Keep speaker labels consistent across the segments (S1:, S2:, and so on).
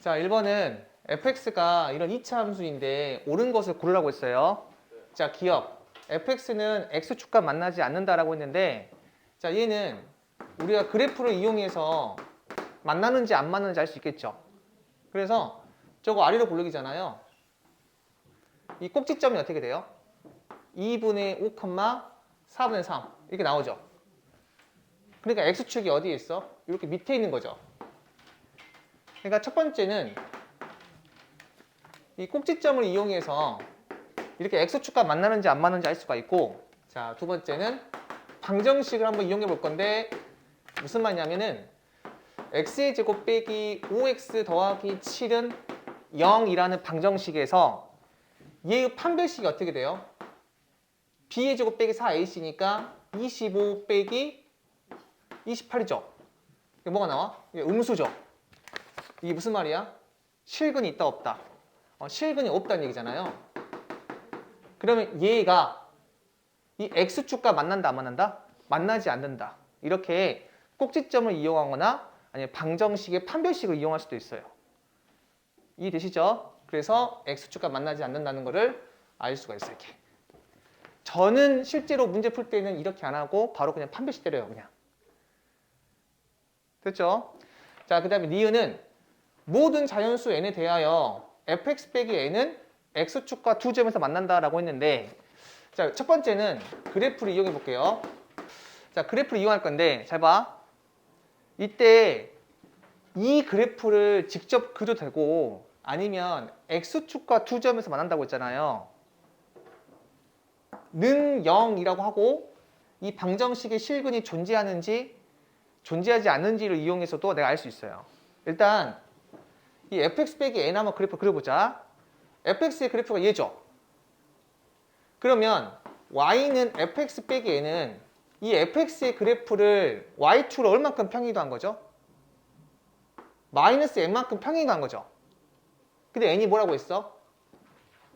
S1: 자, 1번은 fx가 이런 2차 함수인데 옳은 것을 고르라고 했어요. 자, 기억. fx는 x축과 만나지 않는다라고 했는데 자, 얘는 우리가 그래프를 이용해서 만나는지 안 만나는지 알 수 있겠죠. 그래서 저거 아래로 볼록이잖아요. 이 꼭지점이 어떻게 돼요? 2분의 5, 4분의 3 이렇게 나오죠. 그러니까 x축이 어디에 있어? 이렇게 밑에 있는 거죠. 그러니까 첫 번째는 이 꼭지점을 이용해서 이렇게 x축과 만나는지 안 만나는지 알 수가 있고, 자, 두 번째는 방정식을 한번 이용해 볼 건데 무슨 말이냐면은 x의 제곱 빼기 5x 더하기 7은 0이라는 방정식에서 얘의 판별식이 어떻게 돼요? b의 제곱 빼기 4ac니까 25 빼기 28이죠. 이게 뭐가 나와? 이게 음수죠. 이게 무슨 말이야? 실근이 있다 없다. 실근이 없다는 얘기잖아요. 그러면 얘가 이 x축과 만난다 안 만난다? 만나지 않는다. 이렇게 꼭지점을 이용하거나 아니면 방정식의 판별식을 이용할 수도 있어요. 이해되시죠? 그래서 x축과 만나지 않는다는 것을 알 수가 있어요. 이렇게. 저는 실제로 문제 풀 때는 이렇게 안 하고 바로 그냥 판별식 때려요. 그냥. 됐죠? 자, 그 다음에 니은은 모든 자연수 n에 대하여 fx 빼기 n은 x축과 두 점에서 만난다라고 했는데, 자, 첫 번째는 그래프를 이용해 볼게요. 자, 그래프를 이용할 건데 잘 봐. 이때 이 그래프를 직접 그려도 되고 아니면 x축과 두 점에서 만난다고 했잖아요. 는 0이라고 하고 이 방정식의 실근이 존재하는지 존재하지 않는지를 이용해서도 내가 알 수 있어요. 일단 이 fx 빼기 n 한번 그래프 그려보자. fx의 그래프가 얘죠. 그러면 y는 fx 빼기 n은 이 fx의 그래프를 y축으로 얼만큼 평행이동한 거죠? 마이너스 n만큼 평행이동한 거죠. 근데 n이 뭐라고 했어?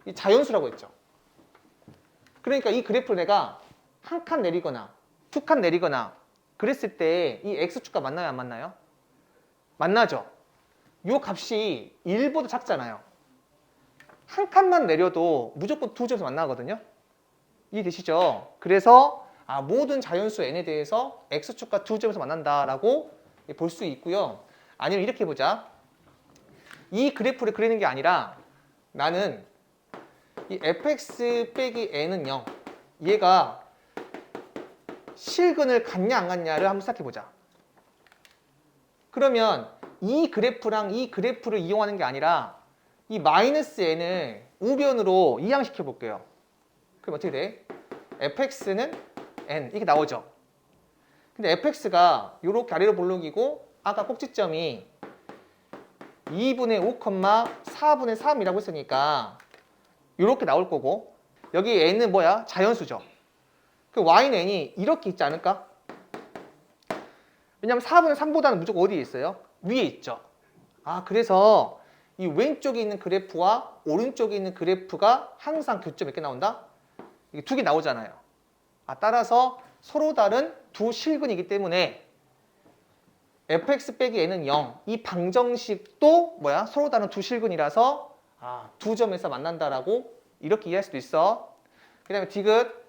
S1: 이 자연수라고 했죠. 그러니까 이 그래프를 내가 한 칸 내리거나 두 칸 내리거나 그랬을 때 이 x축과 만나요 안 만나요? 만나죠. 요 값이 1보다 작잖아요. 한 칸만 내려도 무조건 두 점에서 만나거든요. 이해되시죠? 그래서 모든 자연수 n에 대해서 x축과 두 점에서 만난다라고 볼 수 있고요. 아니면 이렇게 보자. 이 그래프를 그리는 게 아니라 나는 이 fx 빼기 n은 0 얘가 실근을 갖냐 안 갖냐를 한번 생각해 보자. 그러면 이 그래프랑 이 그래프를 이용하는 게 아니라 이 마이너스 n을 우변으로 이항시켜 볼게요. 그럼 어떻게 돼? fx는 n 이게 나오죠. 근데 fx가 이렇게 아래로 볼록이고 아까 꼭지점이 2분의 5, 4분의 3이라고 했으니까 이렇게 나올 거고 여기 n은 뭐야? 자연수죠. 그 y는 n이 이렇게 있지 않을까? 왜냐면 4분의 3보다는 무조건 어디에 있어요? 위에 있죠. 그래서 이 왼쪽에 있는 그래프와 오른쪽에 있는 그래프가 항상 교점 몇 개 나온다? 이게 두 개 나오잖아요. 따라서 서로 다른 두 실근이기 때문에 fx 빼기 n은 0. 이 방정식도 뭐야? 서로 다른 두 실근이라서 두 점에서 만난다라고 이렇게 이해할 수도 있어. 그 다음에 디귿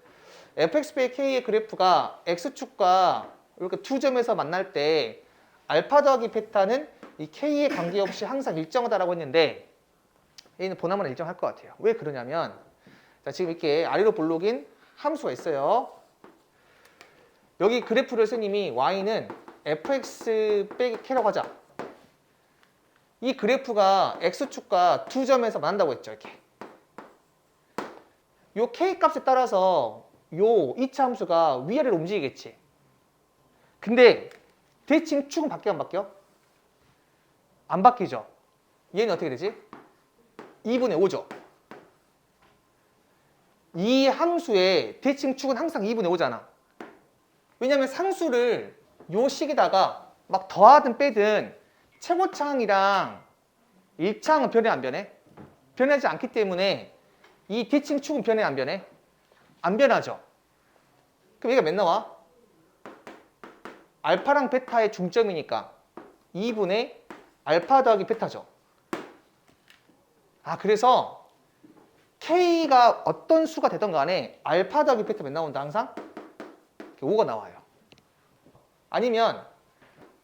S1: fx 빼기 k의 그래프가 x축과 이렇게 두 점에서 만날 때 알파 더하기 베타는 이 k에 관계없이 항상 일정하다라고 했는데 얘는 보나마나 일정할 것 같아요. 왜 그러냐면 자, 지금 이렇게 아래로 볼록인 함수가 있어요. 여기 그래프를 선생님이 y는 fx 빼기 k라고 하자. 이 그래프가 x축과 두 점에서 만난다고 했죠. 이렇게. 요 k 값에 따라서 요 2차 함수가 위아래로 움직이겠지. 근데 대칭 축은 바뀌어 안 바뀌어? 안 바뀌죠. 얘는 어떻게 되지? 2분의 5죠. 이 함수의 대칭 축은 항상 2분의 5잖아. 왜냐면 상수를 요 식에다가 막 더하든 빼든 최고차항이랑 1차항은 변해 안 변해? 변하지 않기 때문에 이 대칭 축은 변해 안 변해? 안 변하죠. 그럼 얘가 몇 나와? 알파랑 베타의 중점이니까 2분의 알파 더하기 베타죠. 그래서 K가 어떤 수가 되던 간에 알파 더하기 베타 몇 나온다? 항상 5가 나와요. 아니면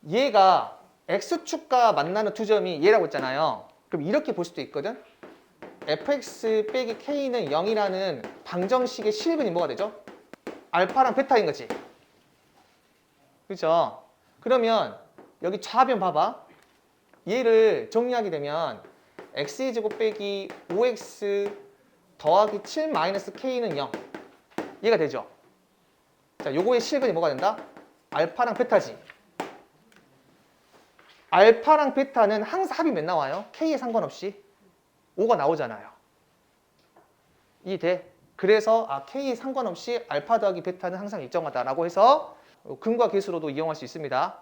S1: 얘가 X축과 만나는 두 점이 얘라고 했잖아요. 그럼 이렇게 볼 수도 있거든. fx 빼기 k는 0이라는 방정식의 실근이 뭐가 되죠? 알파랑 베타인 거지. 그죠? 그러면 여기 좌변 봐봐. 얘를 정리하게 되면 x제곱 빼기 5x 더하기 7 마이너스 k는 0. 얘가 되죠. 자, 요거의 실근이 뭐가 된다? 알파랑 베타지. 알파랑 베타는 항상 합이 몇 나와요? k에 상관없이 5가 나오잖아요. 이해돼? 그래서 k에 상관없이 알파 더하기 베타는 항상 일정하다라고 해서 근과 계수로도 이용할 수 있습니다.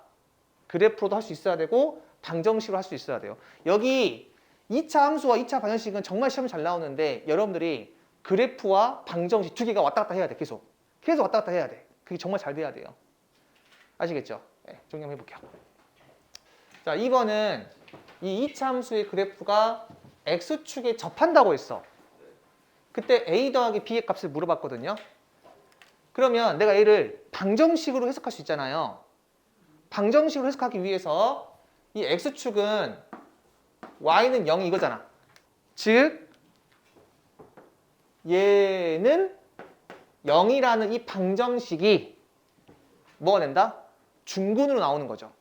S1: 그래프로도 할 수 있어야 되고 방정식으로 할 수 있어야 돼요. 여기 2차 함수와 2차 방정식은 정말 시험 잘 나오는데 여러분들이 그래프와 방정식 두 개가 왔다 갔다 해야 돼. 계속 왔다 갔다 해야 돼. 그게 정말 잘 돼야 돼요. 아시겠죠? 네, 정리 한번 해볼게요. 자, 2번은 이 2차 함수의 그래프가 x축에 접한다고 했어. 그때 a 더하기 b의 값을 물어봤거든요. 그러면 내가 얘를 방정식으로 해석할 수 있잖아요. 방정식으로 해석하기 위해서 이 x축은 y는 0이 이거잖아. 즉 얘는 0이라는 이 방정식이 뭐가 된다? 중근으로 나오는 거죠.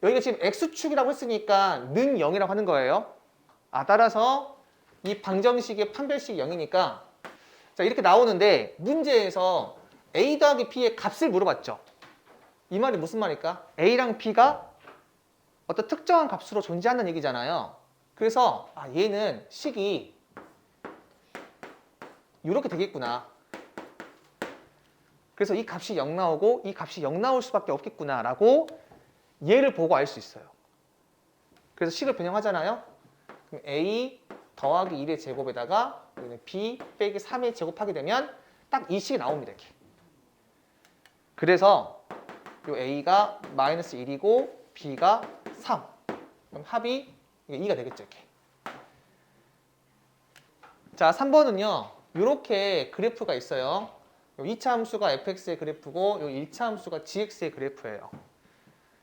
S1: 여기가 지금 x축이라고 했으니까 는 0이라고 하는 거예요. 따라서 이 방정식의 판별식이 0이니까 자, 이렇게 나오는데 문제에서 a 더하기 b의 값을 물어봤죠. 이 말이 무슨 말일까? a랑 b가 어떤 특정한 값으로 존재한다는 얘기잖아요. 그래서 얘는 식이 이렇게 되겠구나. 그래서 이 값이 0 나오고 이 값이 0 나올 수밖에 없겠구나 라고 얘를 보고 알 수 있어요. 그래서 식을 변형하잖아요. 그럼 a 더하기 1의 제곱에다가 b 빼기 3의 제곱하게 되면 딱 이 식이 나옵니다. 이렇게. 그래서 요 a가 마이너스 1이고 b가 3. 그럼 합이 2가 되겠죠. 이렇게. 자, 3번은요. 이렇게 그래프가 있어요. 요 2차 함수가 fx의 그래프고 요 1차 함수가 gx의 그래프예요.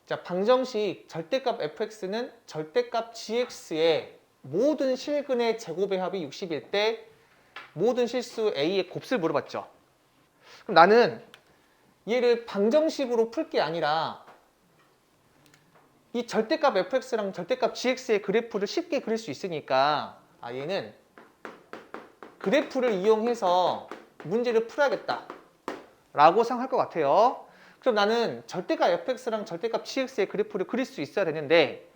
S1: 자, 방정식 절대값 fx는 절대값 gx의 모든 실근의 제곱의 합이 60일 때 모든 실수 a의 곱을 물어봤죠. 그럼 나는 얘를 방정식으로 풀 게 아니라 이 절대값 fx랑 절대값 gx의 그래프를 쉽게 그릴 수 있으니까 얘는 그래프를 이용해서 문제를 풀어야겠다 라고 생각할 것 같아요. 그럼 나는 절대값 fx랑 절대값 gx의 그래프를 그릴 수 있어야 되는데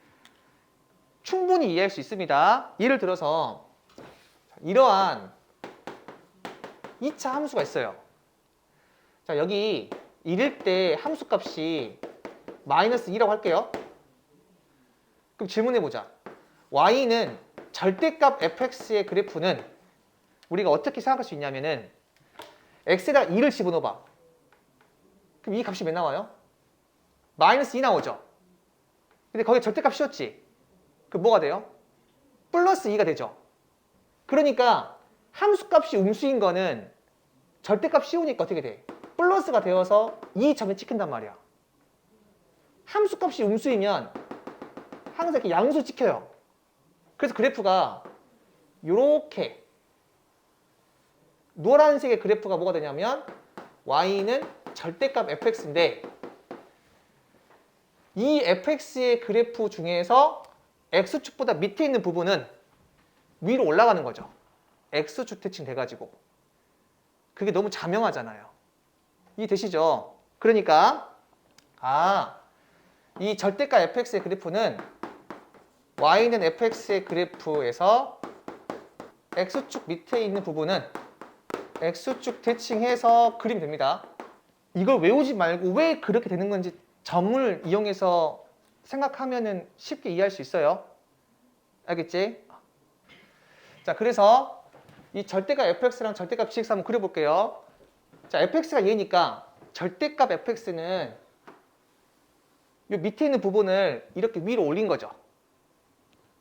S1: 충분히 이해할 수 있습니다. 예를 들어서 이러한 2차 함수가 있어요. 자, 여기 1일 때 함수값이 마이너스 2라고 할게요. 그럼 질문해보자. y는 절대값 fx의 그래프는 우리가 어떻게 생각할 수 있냐면은 x에다 2를 집어넣어봐. 그럼 이 값이 몇 나와요? 마이너스 2 나오죠. 근데 거기 절대값 씌웠지? 그럼 뭐가 돼요? 플러스 2가 되죠. 그러니까 함수값이 음수인 거는 절대값 씌우니까 어떻게 돼? 플러스가 되어서 이 점에 찍힌단 말이야. 함수값이 음수이면 항상 이렇게 양수 찍혀요. 그래서 그래프가 이렇게 노란색의 그래프가 뭐가 되냐면 y는 절대값 fx인데 이 fx의 그래프 중에서 x축보다 밑에 있는 부분은 위로 올라가는 거죠. x축 대칭 돼가지고. 그게 너무 자명하잖아요. 이해되시죠? 그러니까 이 절대값 fx의 그래프는 y는 fx의 그래프에서 x축 밑에 있는 부분은 x축 대칭해서 그리면 됩니다. 이걸 외우지 말고 왜 그렇게 되는 건지 점을 이용해서 생각하면은 쉽게 이해할 수 있어요. 알겠지? 자, 그래서 이 절대값 fx랑 절대값 gx 한번 그려볼게요. 자, fx가 얘니까 절대값 fx는 이 밑에 있는 부분을 이렇게 위로 올린 거죠.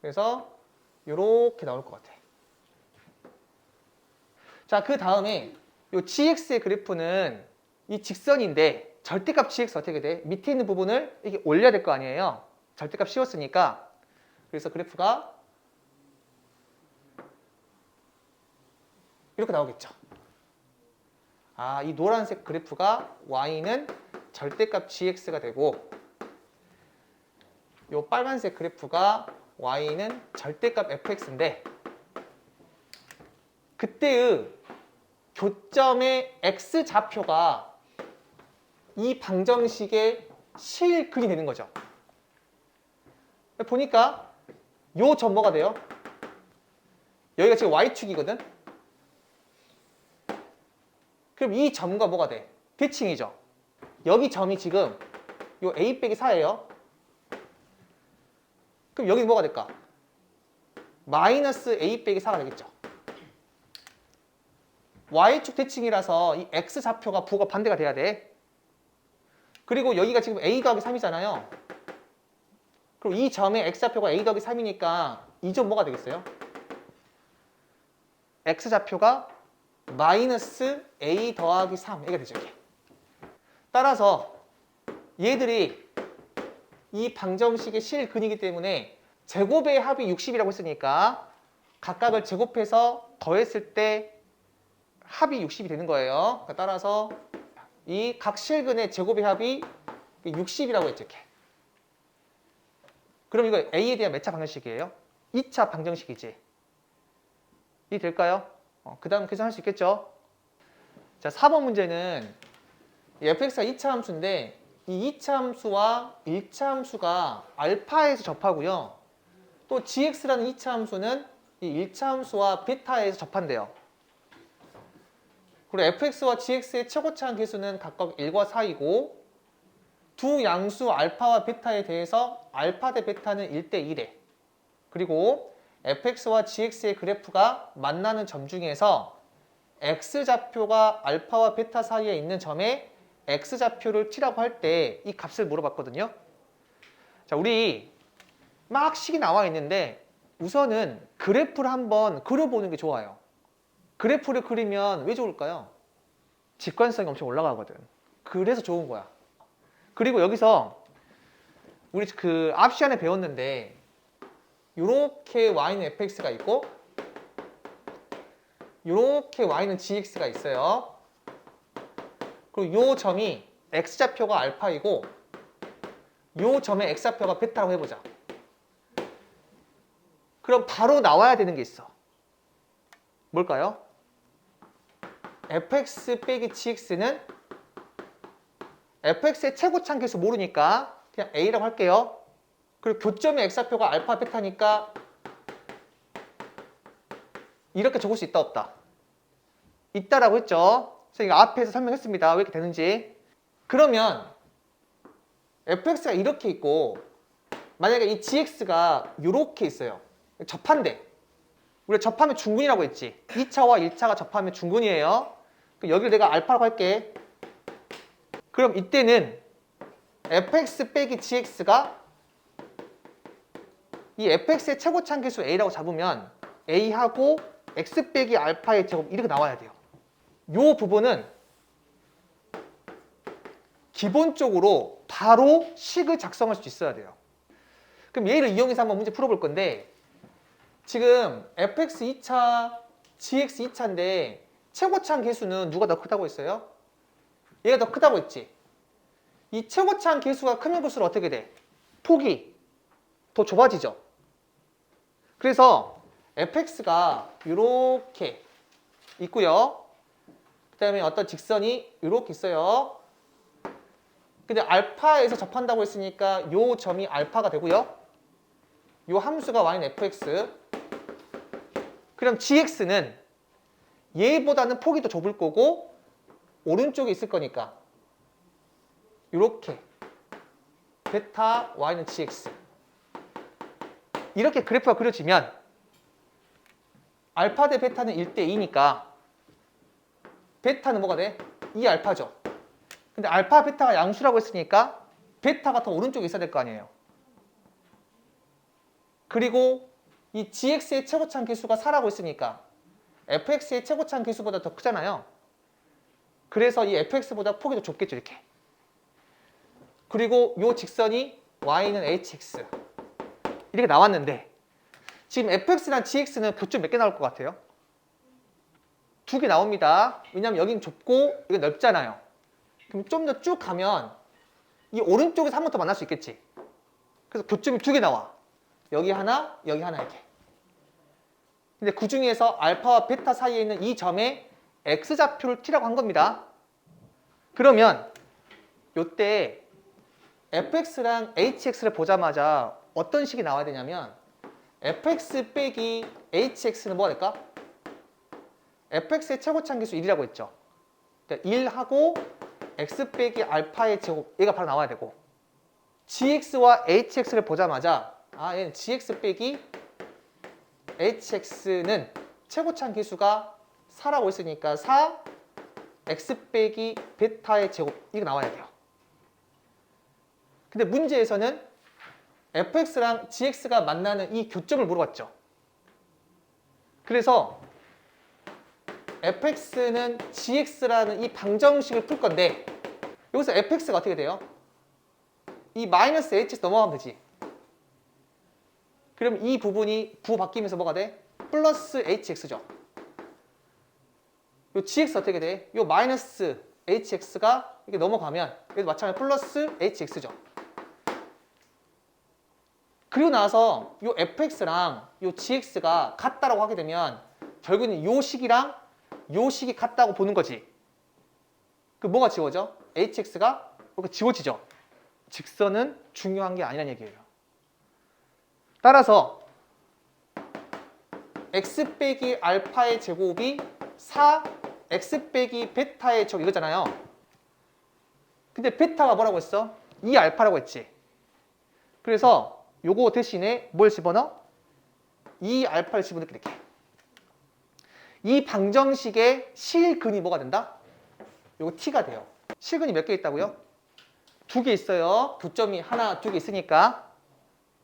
S1: 그래서 이렇게 나올 것 같아. 자, 그 다음에 이 gx의 그래프는 이 직선인데 절대값 gx 어떻게 돼? 밑에 있는 부분을 이렇게 올려야 될 거 아니에요. 절대값 씌웠으니까. 그래서 그래프가 이렇게 나오겠죠. 아, 이 노란색 그래프가 y는 절대값 gx가 되고 이 빨간색 그래프가 y는 절대값 fx인데 그때의 교점의 x좌표가 이 방정식의 실근이 되는 거죠. 보니까 요 점 뭐가 돼요? 여기가 지금 y축이거든? 그럼 이 점과 뭐가 돼? 대칭이죠. 여기 점이 지금 요 a 빼기 4예요. 그럼 여기 뭐가 될까? 마이너스 a 빼기 4가 되겠죠. y축 대칭이라서 이 x좌표가 부호가 반대가 돼야 돼. 그리고 여기가 지금 a 더하기 3이잖아요. 그럼 이 점의 x좌표가 a 더하기 3이니까 이 점 뭐가 되겠어요? x좌표가 마이너스 a 더하기 3 이게 되죠. 이게. 따라서 얘들이 이 방정식의 실근이기 때문에 제곱의 합이 60이라고 했으니까 각각을 제곱해서 더했을 때 합이 60이 되는 거예요. 따라서 이 각 실근의 제곱의 합이 60이라고 했죠. 이렇게. 그럼 이거 A에 대한 몇 차 방정식이에요? 2차 방정식이지. 이 될까요? 그 다음 계산할 수 있겠죠? 자, 4번 문제는 fx가 2차 함수인데 이 2차 함수와 1차 함수가 알파에서 접하고요. 또 gx라는 2차 함수는 이 1차 함수와 베타에서 접한대요. 그리고 fx와 gx의 최고차항 계수는 각각 1과 4이고 두 양수 알파와 베타에 대해서 알파 대 베타는 1대 1에 그리고 fx와 gx의 그래프가 만나는 점 중에서 x좌표가 알파와 베타 사이에 있는 점에 x좌표를 t라고 할 때 이 값을 물어봤거든요. 자, 우리 막 식이 나와 있는데 우선은 그래프를 한번 그려보는 게 좋아요. 그래프를 그리면 왜 좋을까요? 직관성이 엄청 올라가거든. 그래서 좋은 거야. 그리고 여기서 우리 그 앞 시간에 배웠는데 이렇게 y는 fx가 있고 이렇게 y는 gx가 있어요. 그리고 이 점이 x좌표가 알파이고 이 점의 x좌표가 베타라고 해보자. 그럼 바로 나와야 되는 게 있어. 뭘까요? fx 빼기 gx는 fx의 최고차항 계수 모르니까 그냥 a라고 할게요. 그리고 교점의 x좌표가 알파 베타니까 이렇게 적을 수 있다 없다? 있다라고 했죠. 그래서 이거 앞에서 설명했습니다. 왜 이렇게 되는지. 그러면 fx가 이렇게 있고 만약에 이 gx가 이렇게 있어요. 접한대. 우리가 접하면 중근이라고 했지. 2차와 1차가 접하면 중근이에요. 그럼 여기를 내가 알파라고 할게. 그럼 이때는 fx 빼기 gx가 이 fx의 최고차항 계수 a라고 잡으면 a하고 x 빼기 알파의 제곱 이렇게 나와야 돼요. 이 부분은 기본적으로 바로 식을 작성할 수 있어야 돼요. 그럼 얘를 이용해서 한번 문제 풀어볼 건데 지금 fx 2차, gx 2차인데 최고차항 계수는 누가 더 크다고 했어요? 얘가 더 크다고 했지. 이 최고차항 계수가 크면 클수록 어떻게 돼? 폭이 더 좁아지죠. 그래서 fx가 이렇게 있고요. 그 다음에 어떤 직선이 이렇게 있어요. 근데 알파에서 접한다고 했으니까 이 점이 알파가 되고요. 이 함수가 y는 fx. 그럼 gx는 얘보다는 폭이 더 좁을 거고 오른쪽에 있을 거니까 이렇게 베타 y는 gx 이렇게 그래프가 그려지면 알파 대 베타는 1대 2니까 베타는 뭐가 돼? 2알파죠. 근데 알파 베타가 양수라고 했으니까 베타가 더 오른쪽에 있어야 될 거 아니에요. 그리고 이 gx의 최고차항 계수가 4라고 했으니까 fx의 최고차항 계수보다 더 크잖아요. 그래서 이 fx보다 폭이 더 좁겠죠, 이렇게. 그리고 요 직선이 y는 hx 이렇게 나왔는데 지금 fx랑 gx는 교점 몇 개 나올 것 같아요? 2개 나옵니다. 왜냐면 여긴 좁고 여기 넓잖아요. 그럼 좀 더 쭉 가면 이 오른쪽에서 한 번 더 만날 수 있겠지. 그래서 교점이 2개 나와. 여기 하나, 여기 하나 이렇게. 근데 그 중에서 알파와 베타 사이에 있는 이 점에 x좌표를 t라고 한 겁니다. 그러면 요때 fx랑 hx를 보자마자 어떤 식이 나와야 되냐면 fx 빼기 hx는 뭐가 될까? fx의 최고차항 계수 1이라고 했죠. 그러니까 1하고 x 빼기 알파의 제곱 얘가 바로 나와야 되고 gx와 hx를 보자마자 얘는 gx 빼기 hx는 최고차항 계수가 4라고 했으니까 4 x 빼기 베타의 제곱 이거 나와야 돼요. 근데 문제에서는 fx랑 gx가 만나는 이 교점을 물어봤죠. 그래서 fx는 gx라는 이 방정식을 풀 건데 여기서 fx가 어떻게 돼요? 이 마이너스 hx 넘어가면 되지. 그럼 이 부분이 부호 바뀌면서 뭐가 돼? 플러스 hx죠. 요 gx 어떻게 돼? 요 마이너스 hx가 이렇게 넘어가면 여기도 마찬가지로 플러스 hx죠. 그리고 나서 요 fx랑 요 gx가 같다라고 하게 되면 결국은 요 식이랑 요 식이 같다고 보는 거지. 그 뭐가 지워져? hx가 이렇게 지워지죠. 직선은 중요한 게 아니라는 얘기예요. 따라서 x 빼기 알파의 제곱이 4 x 빼기 베타의 제곱 이거잖아요. 근데 베타가 뭐라고 했어? 2 알파라고 했지. 그래서 요거 대신에 뭘 집어넣어? 2 알파를 집어넣게 이렇게. 이 방정식의 실근이 뭐가 된다? 요거 t가 돼요. 실근이 몇 개 있다고요? 2개 있어요. 교점이 하나, 2개 있으니까.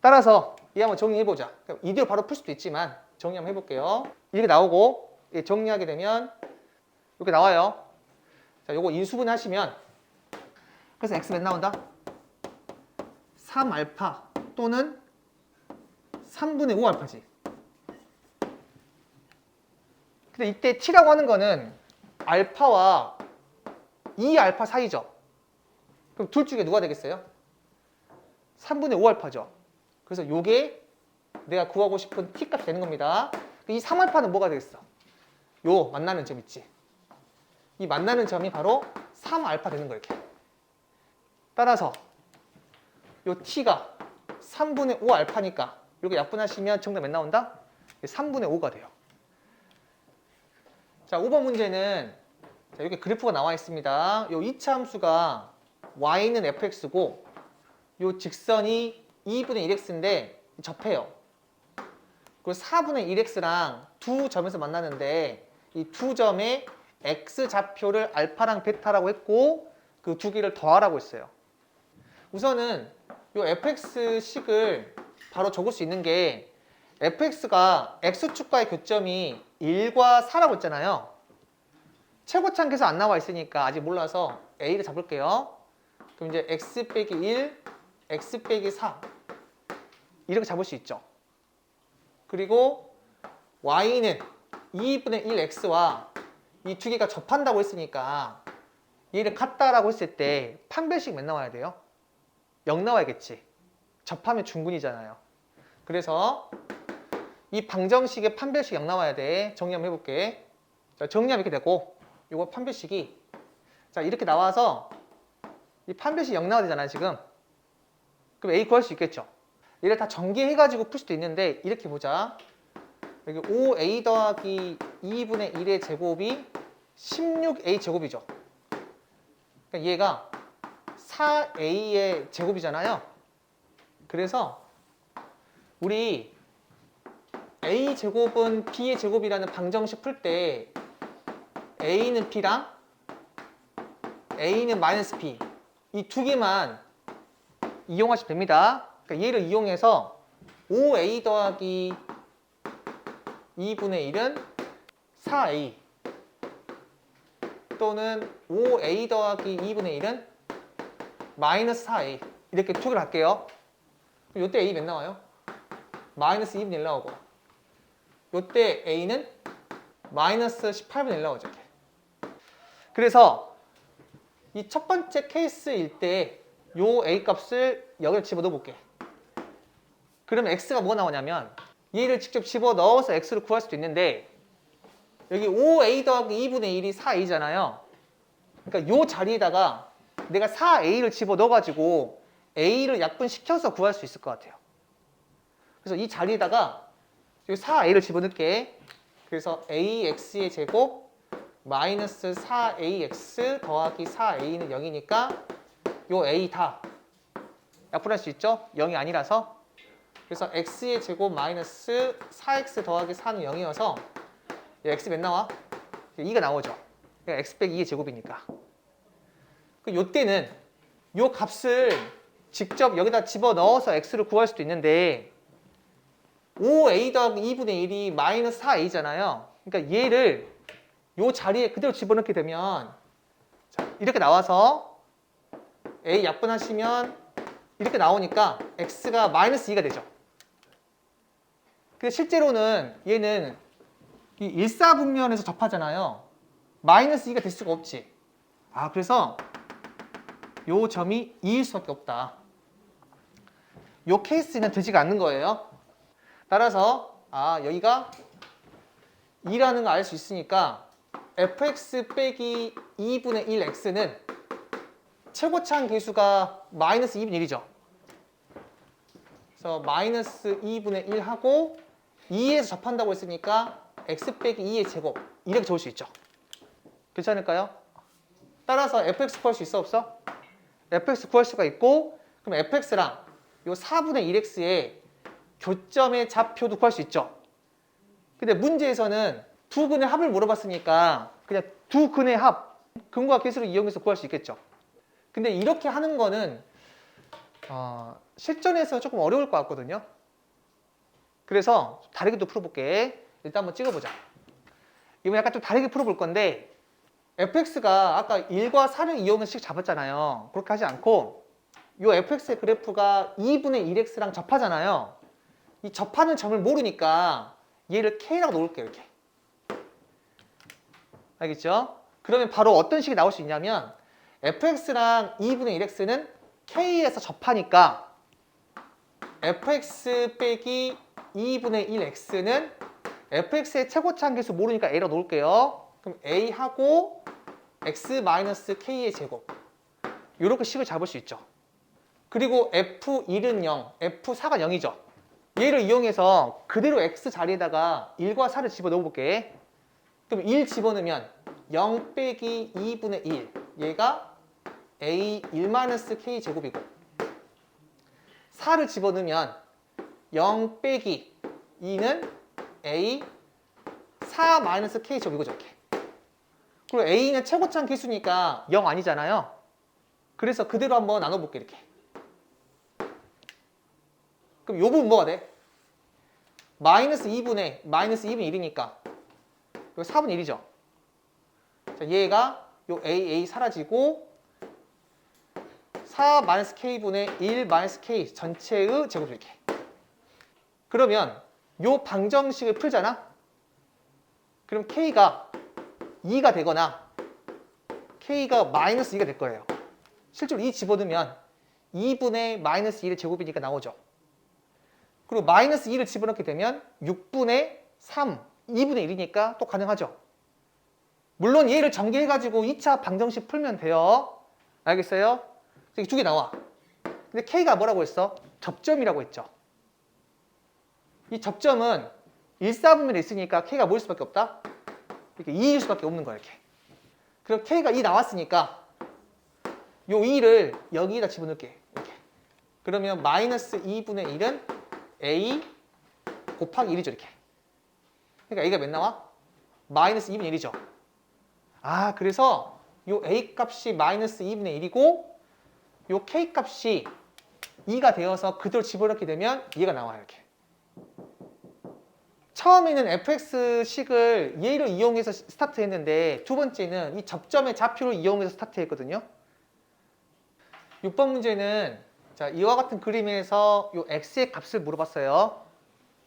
S1: 따라서 얘 한번 정리해보자. 이대로 바로 풀 수도 있지만 정리 한번 해볼게요. 이렇게 나오고 정리하게 되면 이렇게 나와요. 자, 요거 인수분 하시면 그래서 x 몇 나온다? 3알파 또는 3분의 5알파지. 근데 이때 t라고 하는 거는 알파와 2알파 사이죠. 그럼 둘 중에 누가 되겠어요? 3분의 5알파죠. 그래서 요게 내가 구하고 싶은 t 값이 되는 겁니다. 이 3알파는 뭐가 되겠어? 요 만나는 점 있지. 이 만나는 점이 바로 3알파 되는 거예요. 이렇게. 따라서 요 t가 3분의 5알파니까 이렇게 약분하시면 정답 몇 나온다? 3분의 5가 돼요. 자, 5번 문제는 자, 여기 그래프가 나와 있습니다. 요 이차 함수가 y는 fx고 요 직선이 2분의 1x인데 접해요. 그리고 4분의 1x랑 두 점에서 만나는데 이 두 점의 x 좌표를 알파랑 베타라고 했고 그 두 개를 더하라고 했어요. 우선은 요 fx식을 바로 적을 수 있는 게 fx가 x축과의 교점이 1과 4라고 했잖아요. 최고차항 계수 안 나와 있으니까 아직 몰라서 a를 잡을게요. 그럼 이제 x 빼기 1, x 빼기 4 이렇게 잡을 수 있죠. 그리고 y는 2분의 1x와 이 두 개가 접한다고 했으니까 얘를 같다라고 했을 때 판별식 몇 나와야 돼요? 0 나와야겠지. 접하면 중근이잖아요. 그래서 이 방정식의 판별식 0 나와야 돼. 정리 한번 해볼게. 자, 정리하면 이렇게 되고 이거 판별식이 자 이렇게 나와서 이 판별식 0 나와야 되잖아요 지금. 그럼 a 구할 수 있겠죠. 얘를 다 전개해가지고 풀 수도 있는데 이렇게 보자. 여기 5a 더하기 2분의 1의 제곱이 16a 제곱이죠. 그러니까 얘가 4a의 제곱이잖아요. 그래서 우리 a 제곱은 b의 제곱이라는 방정식 풀 때 a는 b랑 a는 마이너스 b 이 두 개만 이용하시면 됩니다. 그러니까 얘를 이용해서 5a 더하기 2분의 1은 4a 또는 5a 더하기 2분의 1은 마이너스 4a 이렇게 투기를 할게요. 그럼 이때 a 몇 나와요? 마이너스 2분의 1 나오고 이때 a는 마이너스 18분의 1 나오죠. 이렇게. 그래서 이 첫 번째 케이스일 때 요 a 값을 여기다 집어넣어 볼게. 그러면 x가 뭐가 나오냐면 얘를 직접 집어넣어서 x를 구할 수도 있는데 여기 5a 더하기 2분의 1이 4a잖아요. 그러니까 요 자리에다가 내가 4a를 집어넣어가지고 a를 약분시켜서 구할 수 있을 것 같아요. 그래서 이 자리에다가 4a를 집어넣을게. 그래서 ax의 제곱 마이너스 4ax 더하기 4a는 0이니까 요 a 다 약분할 수 있죠? 0이 아니라서. 그래서 x의 제곱 마이너스 4x 더하기 4는 0이어서 x 몇 나와? 2가 나오죠. 그러니까 x 빼기 2의 제곱이니까. 요때는 요 값을 직접 여기다 집어넣어서 x를 구할 수도 있는데 5a 더하기 2분의 1이 마이너스 4a잖아요. 그러니까 얘를 요 자리에 그대로 집어넣게 되면 자, 이렇게 나와서 a 약분하시면 이렇게 나오니까 x가 마이너스 2가 되죠. 근데 실제로는 얘는 이 일사분면에서 접하잖아요. 마이너스 2가 될 수가 없지. 아, 그래서 요 점이 2일 수밖에 없다. 요 케이스는 되지가 않는 거예요. 따라서 여기가 2라는 걸 알 수 있으니까 fx 빼기 2분의 1x는 최고차항 계수가 마이너스 2분의 1이죠. 그래서 마이너스 2분의 1 하고 2에서 접한다고 했으니까 x 빼기 2의 제곱 이렇게 적을 수 있죠. 괜찮을까요? 따라서 fx 구할 수 있어 없어? fx 구할 수가 있고 그럼 fx랑 요 4분의 1x의 교점의 좌표도 구할 수 있죠. 근데 문제에서는 두 근의 합을 물어봤으니까 그냥 두 근의 합 근과 계수를 이용해서 구할 수 있겠죠. 근데 이렇게 하는 거는 실전에서 조금 어려울 것 같거든요. 그래서 다르게 또 풀어볼게. 일단 한번 찍어보자. 이번 약간 좀 다르게 풀어볼 건데 fx가 아까 1과 4를 이용해서 식 잡았잖아요. 그렇게 하지 않고 이 fx의 그래프가 2분의 1x랑 접하잖아요. 이 접하는 점을 모르니까 얘를 k라고 놓을게요. 이렇게. 알겠죠? 그러면 바로 어떤 식이 나올 수 있냐면 fx랑 2분의 1x는 k에서 접하니까 fx 빼기 2분의 1x는 fx의 최고차항 계수 모르니까 a라고 놓을게요. 그럼 a하고 x 마이너스 k의 제곱 이렇게 식을 잡을 수 있죠. 그리고 f1은 0, f4가 0이죠. 얘를 이용해서 그대로 x 자리에다가 1과 4를 집어넣어 볼게. 그럼 1 집어넣으면 0 빼기 2분의 1 얘가 a1-k 제곱이고 4를 집어넣으면 0 빼기 2는 a4-k 제곱이고 저렇게. 그리고 a는 최고차항 계수니까 0 아니잖아요. 그래서 그대로 한번 나눠볼게 이렇게. 그럼 요 부분 뭐가 돼? 마이너스 2분의 1이니까 요 4분의 1이죠. 자, 얘가 요 a 사라지고 4-k분의 1-k 전체의 제곱 이렇게. 그러면 요 방정식을 풀잖아? 그럼 k가 2가 되거나 k가 마이너스 2가 될 거예요. 실제로 2 집어넣으면 2분의 마이너스 1의 제곱이니까 나오죠. 그리고 마이너스 2를 집어넣게 되면 6분의 3, 2분의 1이니까 또 가능하죠. 물론 얘를 전개해가지고 2차 방정식 풀면 돼요. 알겠어요? 여기 두 개 나와. 근데 k가 뭐라고 했어? 접점이라고 했죠. 이 접점은 1,4분면에 있으니까 k가 뭐일 수밖에 없다? 이렇게 2일 수밖에 없는 거야 이렇게. 그럼 k가 2 나왔으니까 요 2를 여기에다 집어넣을게. 이렇게. 그러면 마이너스 2분의 1은 a 곱하기 1이죠 이렇게. 그러니까 a가 몇 나와? 마이너스 2분의 1이죠. 그래서 요 a 값이 마이너스 2분의 1이고 요 k 값이 2가 되어서 그대로 집어넣게 되면 얘가 나와요 이렇게. 처음에는 fx식을 얘를 이용해서 스타트했는데 두 번째는 이 접점의 좌표를 이용해서 스타트했거든요. 6번 문제는 자, 이와 같은 그림에서 이 x의 값을 물어봤어요.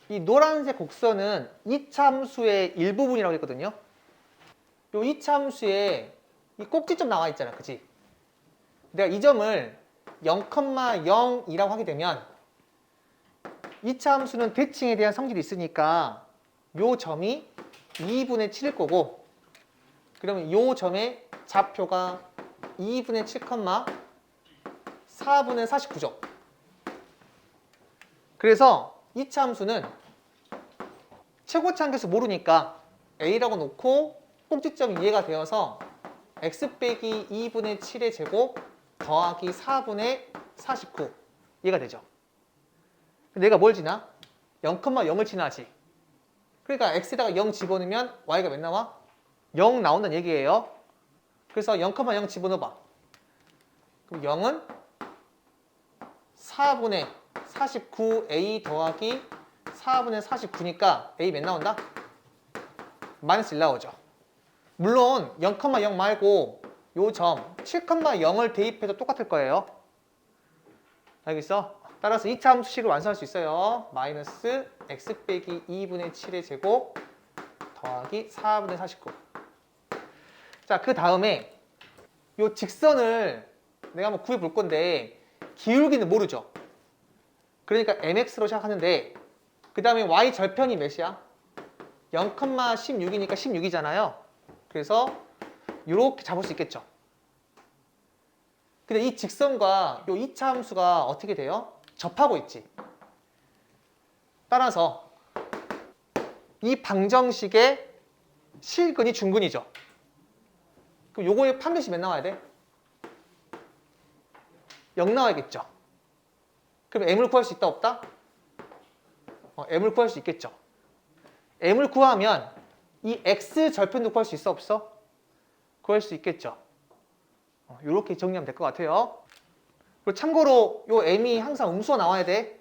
S1: 이 노란색 곡선은 2차 함수의 일부분이라고 했거든요. 이 2차 함수에 이 꼭지점 나와 있잖아, 그치? 내가 이 점을 0,0이라고 하게 되면 2차 함수는 대칭에 대한 성질이 있으니까 요 점이 2분의 7일 거고, 그러면 요 점의 좌표가 2분의 7, 4분의 49죠. 그래서 2차 함수는 최고치 한계수 모르니까 a라고 놓고 꼭지점이 이해가 되어서 x 빼기 2분의 7의 제곱 더하기 4분의 49 이해가 되죠. 내가 뭘 지나? 0,0을 지나지. 그러니까 x에다가 0 집어넣으면 y가 몇 나와? 0 나온다는 얘기예요. 그래서 0,0 집어넣어봐. 그럼 0은 4분의 49a 더하기 4분의 49니까 a 몇 나온다? 마이너스 1 나오죠. 물론 0,0 말고 요 점 7,0을 대입해도 똑같을 거예요. 알겠어? 따라서 2차 함수식을 완성할 수 있어요. 마이너스 x 빼기 2분의 7의 제곱 더하기 4분의 49. 자, 그 다음에 요 직선을 내가 한번 구해 볼 건데 기울기는 모르죠. 그러니까 mx로 시작하는데 그 다음에 y 절편이 몇이야? 0,16이니까 16이잖아요. 그래서 이렇게 잡을 수 있겠죠. 근데 이 직선과 요 2차 함수가 어떻게 돼요? 접하고 있지. 따라서 이 방정식의 실근이 중근이죠. 그럼 요거의 판별식 몇 나와야 돼? 0 나와야겠죠. 그럼 m을 구할 수 있다 없다? m을 구할 수 있겠죠. m을 구하면 이 x 절편도 구할 수 있어 없어? 구할 수 있겠죠. 이렇게 정리하면 될 것 같아요. 그리고 참고로 요 m이 항상 음수가 나와야 돼.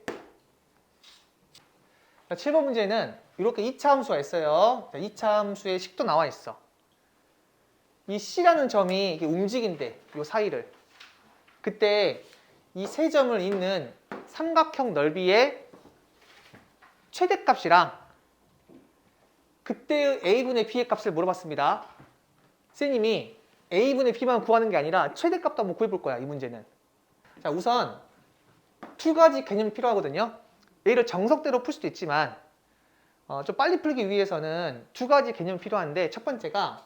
S1: 7번 문제는 이렇게 2차 함수가 있어요. 2차 함수의 식도 나와 있어. 이 C라는 점이 이게 움직인대, 요 사이를. 그때 이 세 점을 잇는 삼각형 넓이의 최대값이랑 그때의 A분의 B의 값을 물어봤습니다. 선생님이 A분의 B만 구하는 게 아니라 최대값도 한번 구해볼 거야, 이 문제는. 자, 우선 두 가지 개념이 필요하거든요. 얘를 정석대로 풀 수도 있지만 좀 빨리 풀기 위해서는 두 가지 개념이 필요한데, 첫 번째가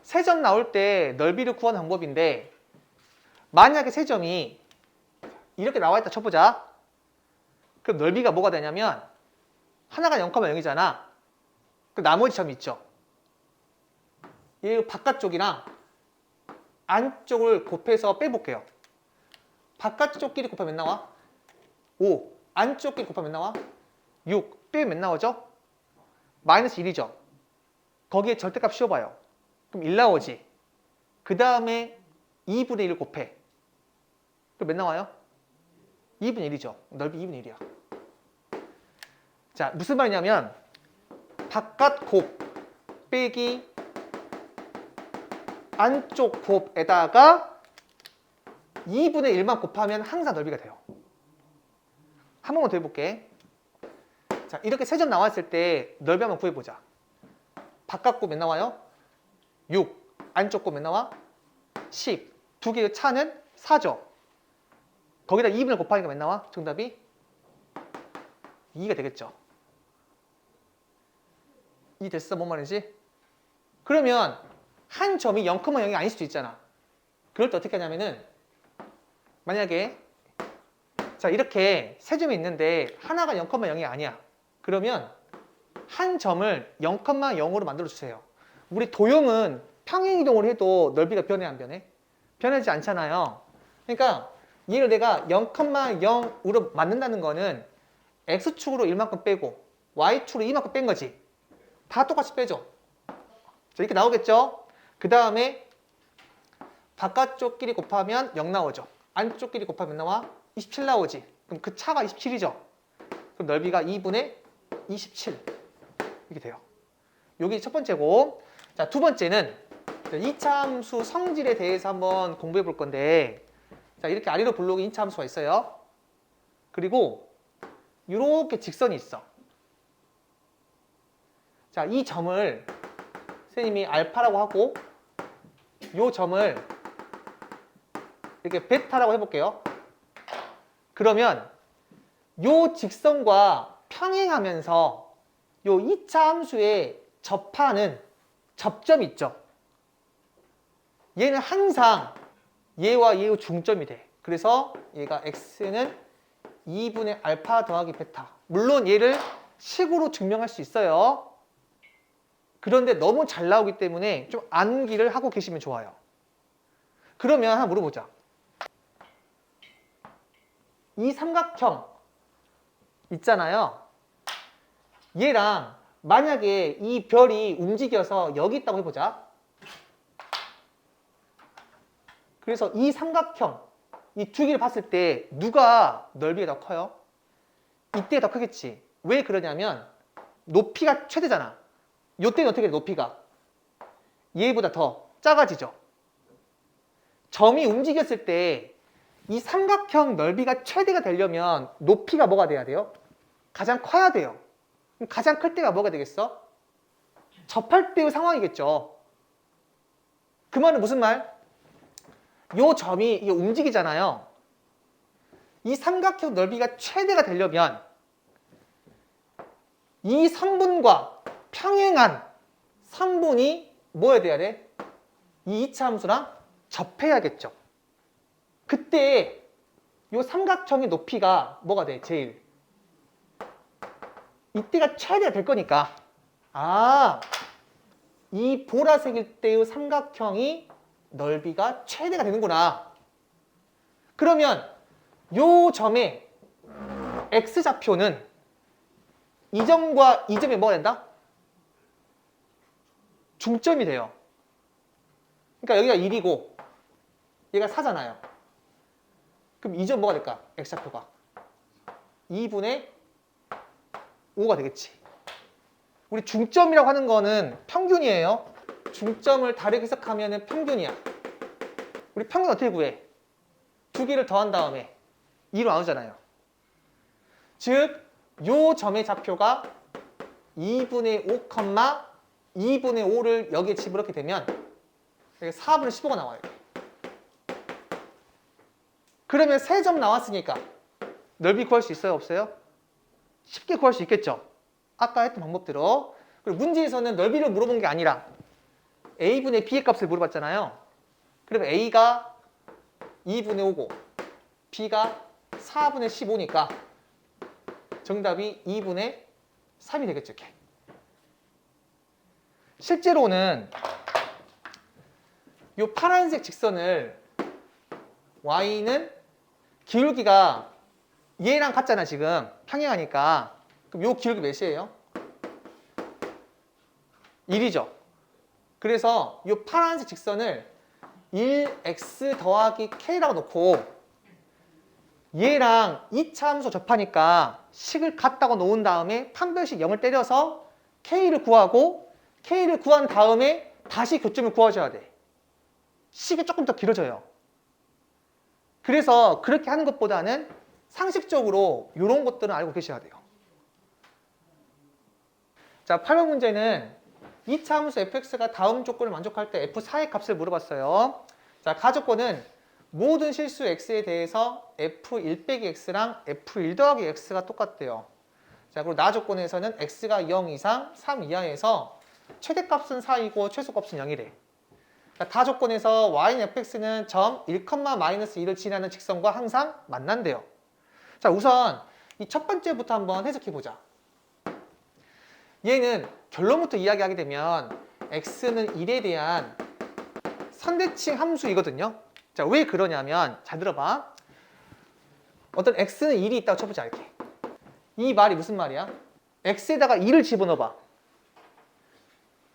S1: 세 점 나올 때 넓이를 구하는 방법인데, 만약에 세 점이 이렇게 나와 있다 쳐보자. 그럼 넓이가 뭐가 되냐면 하나가 0,0이잖아. 그 나머지 점이 있죠. 이 바깥쪽이랑 안쪽을 곱해서 빼볼게요. 바깥쪽끼리 곱하면 몇 나와? 5. 안쪽끼리 곱하면 몇 나와? 6. 빼면 몇 나오죠? 마이너스 1이죠. 거기에 절대값 씌워봐요. 그럼 1 나오지. 그 다음에 2분의 1을 곱해. 그럼 몇 나와요? 2분의 1이죠. 넓이 2분의 1이야. 자, 무슨 말이냐면 바깥 곱 빼기 안쪽 곱에다가 2분의 1만 곱하면 항상 넓이가 돼요. 한 번만 더 해볼게. 자, 이렇게 세 점 나왔을 때 넓이 한번 구해보자. 바깥 곱 몇 나와요? 6. 안쪽 곱 몇 나와? 10. 두 개의 차는 4죠. 거기다 2분을 곱하니까 몇 나와? 정답이 2가 되겠죠. 이 됐어? 뭔 말인지? 그러면 한 점이 0,0이 아닐 수도 있잖아. 그럴 때 어떻게 하냐면은, 만약에 자, 이렇게 세 점이 있는데 하나가 0,0이 아니야. 그러면 한 점을 0,0으로 만들어 주세요. 우리 도형은 평행이동을 해도 넓이가 변해 안 변해? 변하지 않잖아요. 그러니까 얘를 내가 0,0으로 만든다는 거는 x축으로 1만큼 빼고 y축으로 2만큼 뺀 거지. 다 똑같이 빼죠. 자, 이렇게 나오겠죠? 그 다음에 바깥쪽끼리 곱하면 0 나오죠. 안쪽끼리 곱하면 나와? 27 나오지. 그럼 그 차가 27이죠. 그럼 넓이가 2분의 27. 이렇게 돼요. 여기 첫 번째고, 자, 두 번째는 2차 함수 성질에 대해서 한번 공부해 볼 건데, 자, 이렇게 아래로 블록에 2차 함수가 있어요. 그리고 이렇게 직선이 있어. 자, 이 점을 선생님이 알파라고 하고, 이 점을 이렇게 베타라고 해볼게요. 그러면 이 직선과 평행하면서 이 2차 함수에 접하는 접점이 있죠. 얘는 항상 얘와 얘의 중점이 돼. 그래서 얘가 x는 2분의 알파 더하기 베타. 물론 얘를 식으로 증명할 수 있어요. 그런데 너무 잘 나오기 때문에 좀 암기를 하고 계시면 좋아요. 그러면 하나 물어보자. 이 삼각형 있잖아요. 얘랑 만약에 이 별이 움직여서 여기 있다고 해보자. 그래서 이 삼각형, 이 두 개를 봤을 때 누가 넓이가 더 커요? 이때가 더 크겠지. 왜 그러냐면 높이가 최대잖아. 이때는 어떻게 돼, 높이가? 얘보다 더 작아지죠. 점이 움직였을 때 이 삼각형 넓이가 최대가 되려면 높이가 뭐가 돼야 돼요? 가장 커야 돼요. 그럼 가장 클 때가 뭐가 되겠어? 접할 때의 상황이겠죠. 그 말은 무슨 말? 요 점이 이게 움직이잖아요. 이 삼각형 넓이가 최대가 되려면 이 선분과 평행한 선분이 뭐야 돼야 돼? 이 2차 함수랑 접해야겠죠. 그때 이 삼각형의 높이가 뭐가 돼? 제일. 이때가 최대가 될 거니까. 아, 이 보라색일 때의 삼각형이 넓이가 최대가 되는구나. 그러면 요 점의 x좌표는 이 점과 이 점이 뭐가 된다? 중점이 돼요. 그러니까 여기가 1이고 얘가 4잖아요. 그럼 이 점 뭐가 될까? x좌표가 2분의 5가 되겠지. 우리 중점이라고 하는 거는 평균이에요. 중점을 다르게 해석하면 평균이야. 우리 평균 어떻게 구해? 두 개를 더한 다음에 2로 나누잖아요. 즉, 요 점의 좌표가 2분의 5, 2분의 5를 여기에 집어넣게 되면 4분의 15가 나와요. 그러면 3점 나왔으니까 넓이 구할 수 있어요? 없어요? 쉽게 구할 수 있겠죠? 아까 했던 방법대로. 그리고 문제에서는 넓이를 물어본 게 아니라 a분의 b의 값을 물어봤잖아요. 그러면 a가 2분의 5고 b가 4분의 15니까 정답이 2분의 3이 되겠죠. 이렇게. 실제로는 이 파란색 직선을 y는 기울기가 얘랑 같잖아. 지금 평행하니까. 그럼 이 기울기 몇이에요? 1이죠. 그래서 이 파란색 직선을 1x 더하기 k라고 놓고 얘랑 2차 함수 접하니까 식을 같다고 놓은 다음에 판별식 0을 때려서 k를 구하고 k를 구한 다음에 다시 교점을 구하셔야 돼. 식이 조금 더 길어져요. 그래서 그렇게 하는 것보다는 상식적으로 이런 것들은 알고 계셔야 돼요. 자, 8번 문제는 2차 함수 fx가 다음 조건을 만족할 때 f4의 값을 물어봤어요. 자, 가조건은 모든 실수 x에 대해서 f1 빼기 x랑 f1 더하기 x가 똑같대요. 자, 그리고 나 조건에서는 x가 0 이상 3 이하에서 최대값은 4이고 최소값은 0이래. 자, 다 조건에서 y는 fx는 점 1, 마이너스 2를 지나는 직선과 항상 만난대요. 자, 우선 이 첫 번째부터 한번 해석해보자. 얘는 결론부터 이야기하게 되면 x는 1에 대한 선대칭 함수이거든요. 자, 왜 그러냐면 잘 들어봐. 어떤 x는 1이 있다고 쳐보자. 이렇게. 이 말이 무슨 말이야? x에다가 2를 집어넣어봐.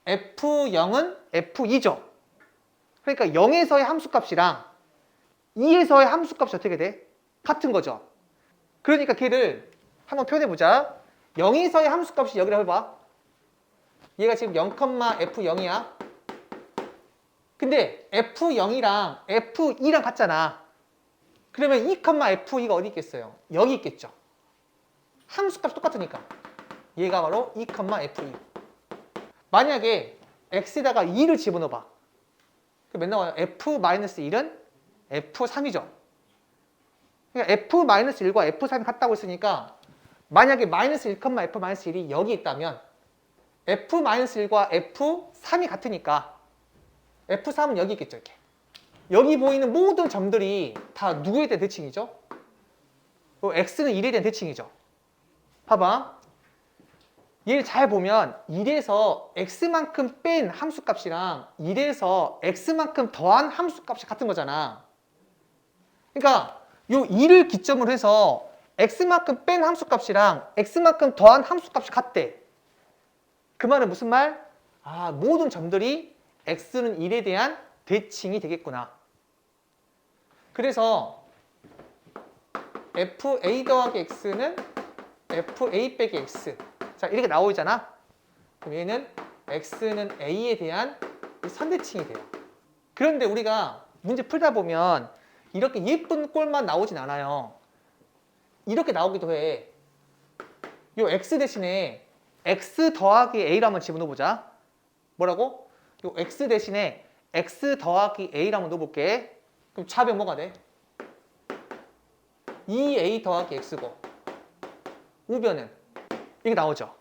S1: f0은 f2죠. 그러니까 0에서의 함수값이랑 2에서의 함수값이 어떻게 돼? 같은 거죠. 그러니까 걔를 한번 표현해보자. 0에서의 함수값이 여기라고 해봐. 얘가 지금 0,F0이야. 근데 F0이랑 F2랑 같잖아. 그러면 2,F2가 어디 있겠어요? 여기 있겠죠. 함수값이 똑같으니까. 얘가 바로 2,F2. 만약에 x에다가 2를 집어넣어봐. 그럼 몇 나와요? F-1은 F3이죠. 그러니까 F-1과 F3이 같다고 했으니까 만약에 마이너스 1,F-1이 여기 있다면 F-1과 F3이 같으니까 F3은 여기 있겠죠. 이렇게. 여기 보이는 모든 점들이 다 누구에 대한 대칭이죠? x는 1에 대한 대칭이죠. 봐봐. 얘를 잘 보면 1에서 x만큼 뺀 함수값이랑 1에서 x만큼 더한 함수값이 같은 거잖아. 그러니까 요 2를 기점으로 해서 x만큼 뺀 함수값이랑 x만큼 더한 함수값이 같대. 그 말은 무슨 말? 아, 모든 점들이 x는 1에 대한 대칭이 되겠구나. 그래서 fa 더하기 x는 fa 빼기 x. 자, 이렇게 나오잖아. 그럼 얘는 x는 a에 대한 선대칭이 돼요. 그런데 우리가 문제 풀다 보면 이렇게 예쁜 꼴만 나오진 않아요. 이렇게 나오기도 해. 요 x 대신에 x 더하기 a를 한번 집어넣어보자. 뭐라고? 요 x 대신에 x 더하기 a를 한번 넣어볼게. 그럼 좌변 뭐가 돼? 2a 더하기 x고 우변은 이게 나오죠.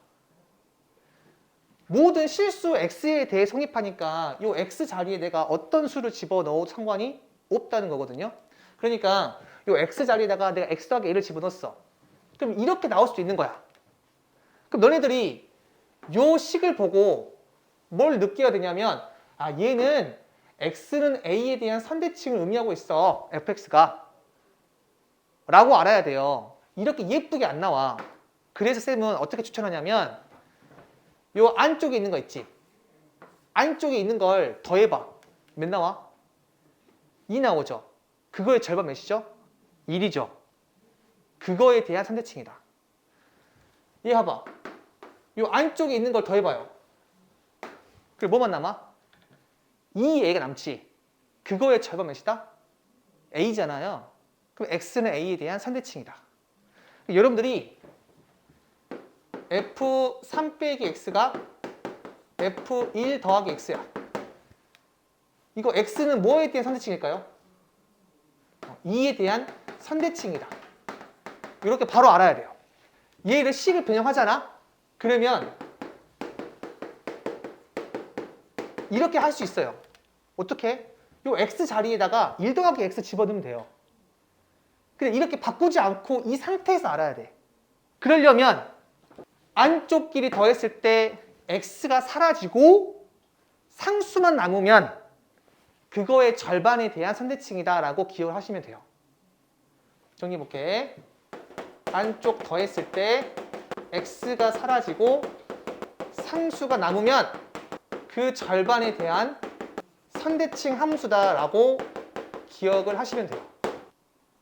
S1: 모든 실수 x에 대해 성립하니까 이 x 자리에 내가 어떤 수를 집어넣어도 상관이 없다는 거거든요. 그러니까 이 x 자리에다가 내가 x 더하기 a를 집어넣었어. 그럼 이렇게 나올 수도 있는 거야. 그럼 너네들이 이 식을 보고 뭘 느껴야 되냐면 아, 얘는 x는 a에 대한 선대칭을 의미하고 있어. fx가. 라고 알아야 돼요. 이렇게 예쁘게 안 나와. 그래서 쌤은 어떻게 추천하냐면 요 안쪽에 있는 거 있지? 안쪽에 있는 걸 더해봐. 몇 나와? 2 나오죠? 그거의 절반 몇이죠? 1이죠? 그거에 대한 선대칭이다. 얘 봐봐. 요 안쪽에 있는 걸 더해봐요. 그리고 뭐만 남아? 2a가 남지. 그거의 절반 몇이다? a잖아요. 그럼 x는 a에 대한 선대칭이다. 여러분들이 f3 빼기 x가 f1 더하기 x야. 이거 x는 뭐에 대한 선대칭일까요? 2에 대한 선대칭이다. 이렇게 바로 알아야 돼요. 얘를 식을 변형하잖아? 그러면 이렇게 할 수 있어요. 어떻게? 요 x 자리에다가 1 더하기 x 집어넣으면 돼요. 근데 이렇게 바꾸지 않고 이 상태에서 알아야 돼. 그러려면 안쪽끼리 더했을 때 x가 사라지고 상수만 남으면 그거의 절반에 대한 선대칭이다 라고 기억을 하시면 돼요. 정리해볼게. 안쪽 더했을 때 x가 사라지고 상수가 남으면 그 절반에 대한 선대칭 함수다 라고 기억을 하시면 돼요.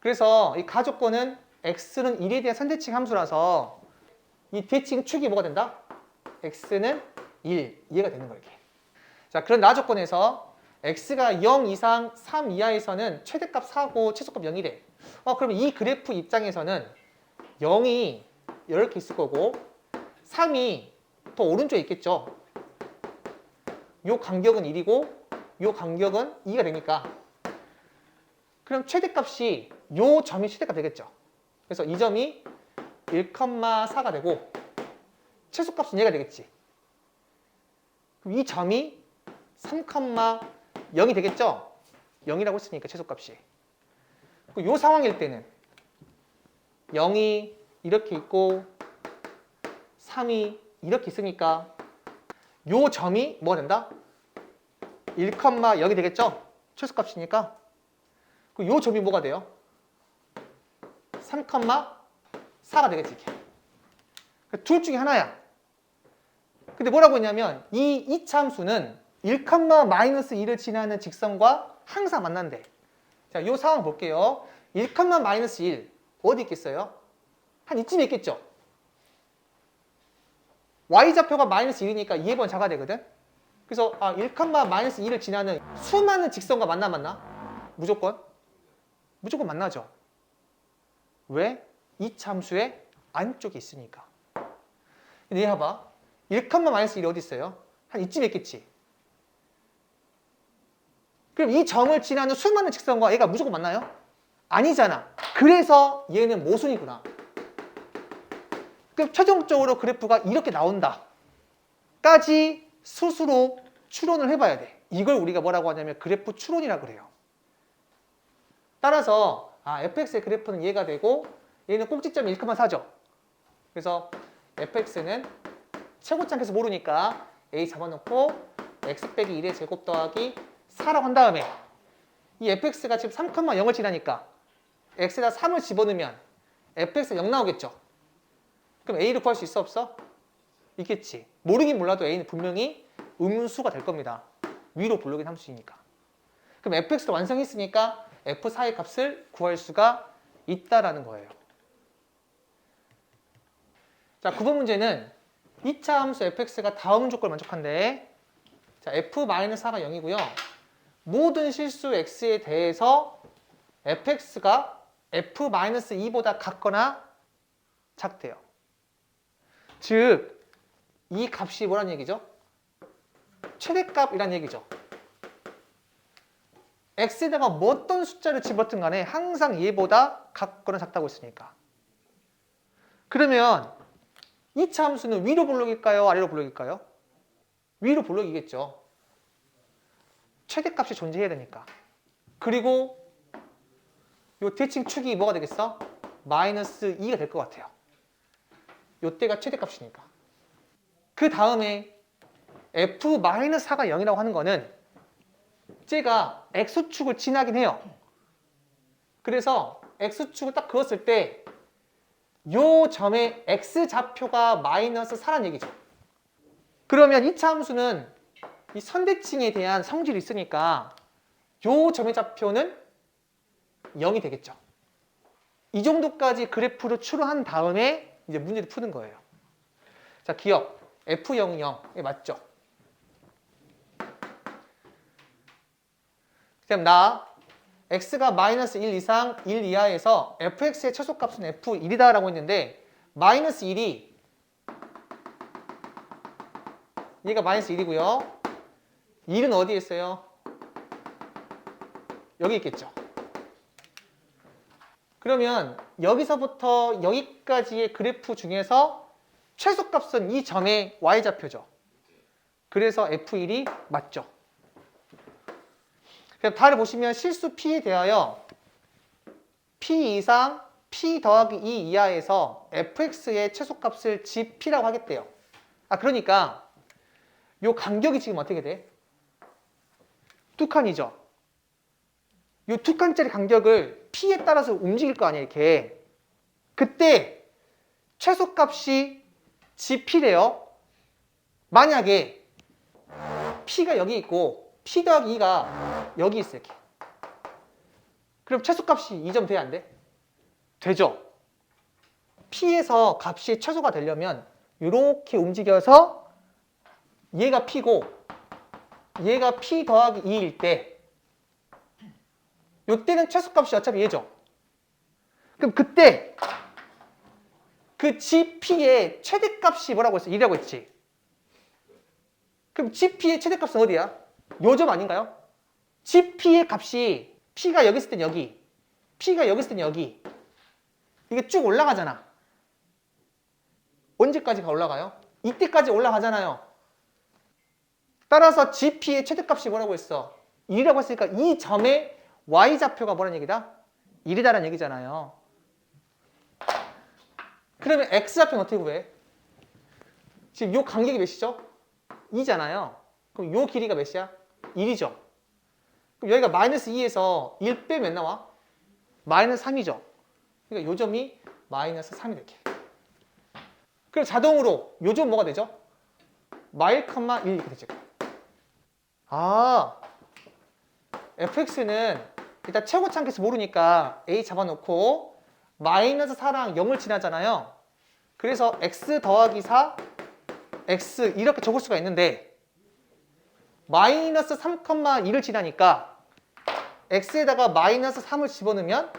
S1: 그래서 이 가조건은 x는 1에 대한 선대칭 함수라서 이 대칭 축이 뭐가 된다? x는 1, 이해가 되는 거예요. 자, 그런 나조건에서 x가 0 이상 3 이하에서는 최대값 4고 최소값 0이래. 그러면 이 그래프 입장에서는 0이 이렇게 있을 거고 3이 더 오른쪽에 있겠죠. 요 간격은 1이고 요 간격은 2가 되니까 그럼 최대값이 요 점이 최대값 되겠죠. 그래서 이 점이 1,4가 되고 최소값은 얘가 되겠지. 그럼 이 점이 3,0이 되겠죠. 0이라고 했으니까 최소값이. 요 상황일 때는 0이 이렇게 있고 3이 이렇게 있으니까 요 점이 뭐가 된다? 1,0이 되겠죠? 최소값이니까. 그럼 요 점이 뭐가 돼요? 3,4가 되겠지. 이렇게. 둘 중에 하나야. 근데 뭐라고 했냐면 이 이차함수는 1,-2를 지나는 직선과 항상 만난대. 자, 요 상황 볼게요. 1,-1 어디 있겠어요? 한 이쯤에 있겠죠? y좌표가 마이너스 1이니까 2의 작아야 되거든. 그래서 1, 마이너스 2를 지나는 수많은 직선과 만나? 무조건 만나죠. 왜? 이 참수의 안쪽에 있으니까. 근데 얘 봐봐. 1, 마이너스 1이 어디 있어요? 한 이쯤에 있겠지. 그럼 이 점을 지나는 수많은 직선과 얘가 무조건 만나요? 아니잖아. 그래서 얘는 모순이구나. 그럼 최종적으로 그래프가 이렇게 나온다 까지 스스로 추론을 해봐야 돼. 이걸 우리가 뭐라고 하냐면 그래프 추론이라고 그래요. 따라서 fx의 그래프는 얘가 되고 얘는 꼭지점이 1,4죠. 그래서 fx는 최고점에서 모르니까 a 잡아놓고 x 빼기 1의 제곱 더하기 4라고 한 다음에 이 fx가 지금 3,0을 지나니까 x에다 3을 집어넣으면 fx가 0 나오겠죠. 그럼 a를 구할 수 있어 없어? 있겠지. 모르긴 몰라도 a는 분명히 음수가 될 겁니다. 위로 볼록인 함수이니까. 그럼 fx를 완성했으니까 f4의 값을 구할 수가 있다라는 거예요. 자, 9번 문제는 2차 함수 fx가 다음 조건을 만족한대. 자, f-4가 0이고요. 모든 실수 x에 대해서 fx가 f-2보다 같거나 작대요. 즉, 이 값이 뭐란 얘기죠? 최대값이란 얘기죠. x에다가 뭐 어떤 숫자를 집었든 간에 항상 얘보다 같거나 작다고 했으니까. 그러면 2차 함수는 위로 볼록일까요? 아래로 볼록일까요? 위로 볼록이겠죠. 최대값이 존재해야 되니까. 그리고 요 대칭 축이 뭐가 되겠어? 마이너스 2가 될 것 같아요. 요때가 최대값이니까. 그 다음에 f-4가 0이라고 하는 거는 쟤가 x축을 지나긴 해요. 그래서 x축을 딱 그었을 때 요 점의 x좌표가 마이너스 4란 얘기죠. 그러면 2차 함수는 이 선대칭에 대한 성질이 있으니까 요 점의 좌표는 0이 되겠죠. 이 정도까지 그래프를 추론한 다음에 이제 문제를 푸는 거예요. 자, 기억. f0, 0. 예, 맞죠? 그럼 x가 마이너스 1 이상 1 이하에서 fx의 최소값은 f1이다 라고 했는데 마이너스 1이 얘가 마이너스 1이고요. 1은 어디에 있어요? 여기 있겠죠. 그러면 여기서부터 여기까지의 그래프 중에서 최소값은 이 점의 y좌표죠. 그래서 f1이 맞죠. 그럼 다를 보시면 실수 p에 대하여 p 이상 p 더하기 2 이하에서 fx의 최소값을 gp라고 하겠대요. 그러니까 요 간격이 지금 어떻게 돼? 2칸이죠. 요 2칸짜리 간격을 p에 따라서 움직일 거 아니에요, 이렇게. 그때 최소값이 gp래요. 만약에 p가 여기 있고 p 더하기 2가 여기 있어요, 이렇게. 그럼 최소값이 2점 돼야 안 돼? 되죠. p에서 값이 최소가 되려면 이렇게 움직여서 얘가 p고 얘가 p 더하기 2일 때 이때는 최소값이 어차피 얘죠. 그럼 그때 그 gp의 최대값이 뭐라고 했어? 1이라고 했지. 그럼 gp의 최대값은 어디야? 요 점 아닌가요? gp의 값이 p가 여기 있을 땐 여기, p가 여기 있을 땐 여기. 이게 쭉 올라가잖아. 언제까지가 올라가요? 이때까지 올라가잖아요. 따라서 gp의 최대값이 뭐라고 했어? 1이라고 했으니까 이 점의 y좌표가 뭐라는 얘기다? 1이다라는 얘기잖아요. 그러면 x좌표는 어떻게 구해? 지금 요 간격이 몇이죠? 2잖아요. 그럼 요 길이가 몇이야? 1이죠. 그럼 여기가 마이너스 2에서 1 빼면 몇 나와? 마이너스 3이죠. 그러니까 요 점이 마이너스 3이 이렇게. 그럼 자동으로 요 점 뭐가 되죠? 마일, 1 이렇게 되죠. fx는 일단 최고차항에서 모르니까 a 잡아놓고 마이너스 4랑 0을 지나잖아요. 그래서 x 더하기 4 x 이렇게 적을 수가 있는데 마이너스 3,2를 지나니까 x에다가 마이너스 3을 집어넣으면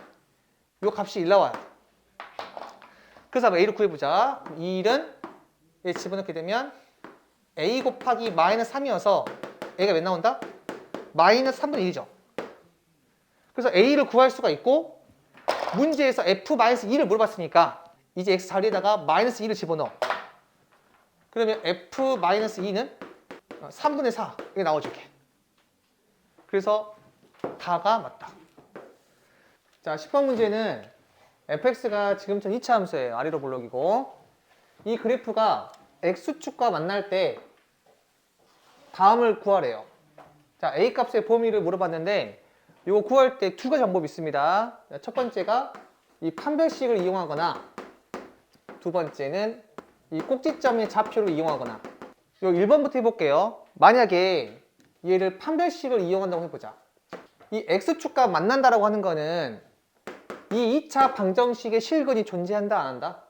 S1: 이 값이 1 나와요. 그래서 한번 a를 구해보자. 1은 얘 집어넣게 되면 a 곱하기 마이너스 3이어서 a가 몇 나온다? 마이너스 3분의 1이죠. 그래서 a를 구할 수가 있고 문제에서 f-2를 물어봤으니까 이제 x 자리에다가 마이너스 2를 집어넣어. 그러면 f-2는 3분의 4 이게 나오죠. 이렇게. 그래서 다가 맞다. 자, 10번 문제는 fx가 지금처럼 2차 함수예요. 아래로 볼록이고 이 그래프가 x축과 만날 때 다음을 구하래요. 자, a 값의 범위를 물어봤는데 이거 구할 때 두 가지 방법이 있습니다. 첫 번째가 이 판별식을 이용하거나 두 번째는 이 꼭지점의 좌표를 이용하거나. 요 1번부터 해볼게요. 만약에 얘를 판별식을 이용한다고 해보자. 이 x축과 만난다라고 하는 거는 이 2차 방정식의 실근이 존재한다 안 한다?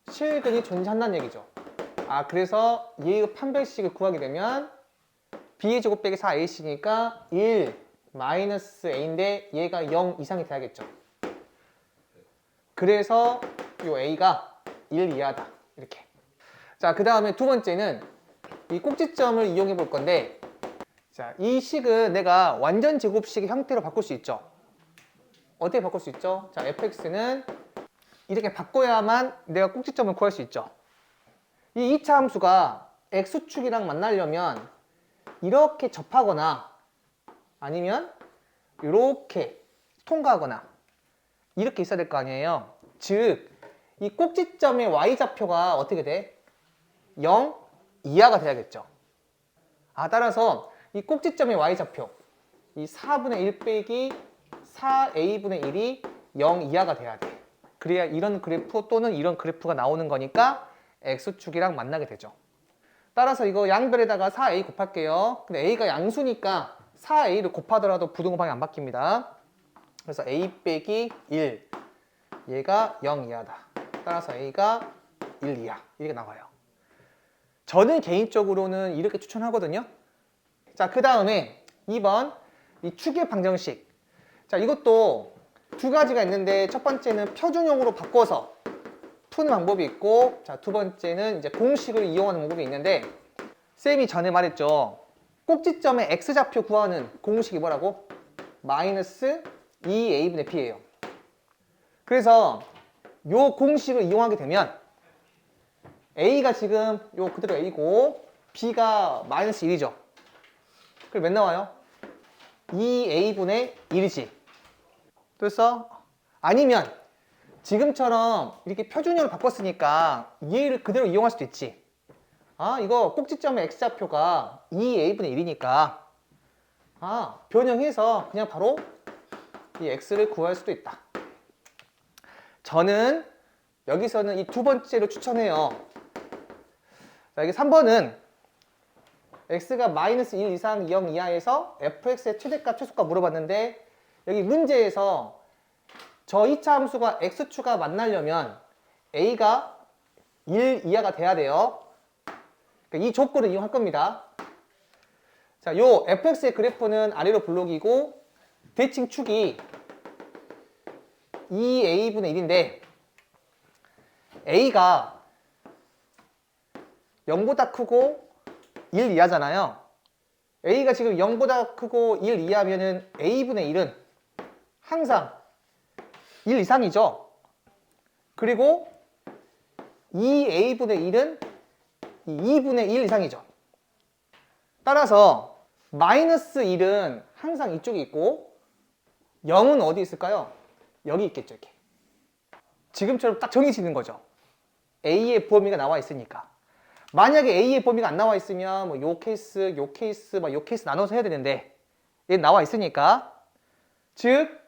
S1: 실근이 존재한다는 얘기죠. 그래서 얘의 판별식을 구하게 되면 b의 제곱 빼기 4ac니까 1 마이너스 a인데 얘가 0 이상이 돼야겠죠. 그래서 요 a가 1 이하다. 이렇게. 자, 그 다음에 두 번째는 이 꼭지점을 이용해 볼 건데, 자, 이 식은 내가 완전 제곱식의 형태로 바꿀 수 있죠. 어떻게 바꿀 수 있죠? 자, fx는 이렇게 바꿔야만 내가 꼭지점을 구할 수 있죠. 이 2차 함수가 x축이랑 만나려면 이렇게 접하거나 아니면 이렇게 통과하거나 이렇게 있어야 될 거 아니에요. 즉, 이 꼭지점의 y좌표가 어떻게 돼? 0 이하가 돼야겠죠. 따라서 이 꼭지점의 y좌표 이 4분의 1 빼기 4a분의 1이 0 이하가 돼야 돼. 그래야 이런 그래프 또는 이런 그래프가 나오는 거니까 x축이랑 만나게 되죠. 따라서 이거 양변에다가 4a 곱할게요. 근데 a가 양수니까 4a를 곱하더라도 부등호방이 안 바뀝니다. 그래서 a 빼기 1 얘가 0 이하다. 따라서 a가 1 이하 이렇게 나와요. 저는 개인적으로는 이렇게 추천하거든요. 자, 그 다음에 2번 이 축의 방정식. 자, 이것도 두 가지가 있는데 첫 번째는 표준형으로 바꿔서 푸는 방법이 있고, 자, 두 번째는 이제 공식을 이용하는 방법이 있는데, 쌤이 전에 말했죠. 꼭지점의 x좌표 구하는 공식이 뭐라고? 마이너스 2a분의 b예요. 그래서 요 공식을 이용하게 되면 a가 지금 요 그대로 a고 b가 마이너스 1이죠. 그럼 몇 나와요? 2a분의 1이지. 그래서 아니면 지금처럼 이렇게 표준형을 바꿨으니까 얘를 그대로 이용할 수도 있지. 이거 꼭지점의 x좌표가 2a분의 1이니까 변형해서 그냥 바로 이 x를 구할 수도 있다. 저는 여기서는 이 두 번째로 추천해요. 자, 여기 3번은 x가 마이너스 1 이상 0 이하에서 fx의 최대값, 최소값 물어봤는데 여기 문제에서 저 2차 함수가 x축과 만나려면 a가 1 이하가 돼야 돼요. 그러니까 이 조건을 이용할 겁니다. 자, 요 fx의 그래프는 아래로 블록이고 대칭 축이 2a분의 1인데 a가 0보다 크고 1 이하잖아요. a가 지금 0보다 크고 1 이하면은 a분의 1은 항상 1 이상이죠. 그리고 2a분의 1은 2분의 1 이상이죠. 따라서 마이너스 1은 항상 이쪽에 있고 0은 어디 있을까요? 여기 있겠죠. 이렇게. 지금처럼 딱 정해지는 거죠. a의 범위가 나와 있으니까. 만약에 a의 범위가 안 나와 있으면 뭐 요 케이스, 요 케이스, 막 요 케이스 나눠서 해야 되는데 얘는 나와 있으니까, 즉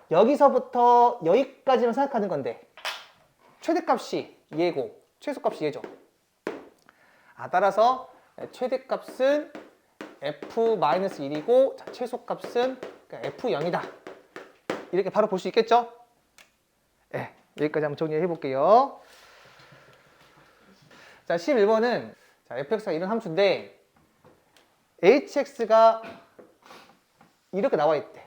S1: 여기서부터 여기까지만 생각하는 건데 최대값이 얘고 최소값이 얘죠. 따라서 최대값은 f-1이고 최소값은 f0이다. 이렇게 바로 볼 수 있겠죠? 네, 여기까지 한번 정리해 볼게요. 자, 11번은 자, fx가 이런 함수인데 hx가 이렇게 나와 있대.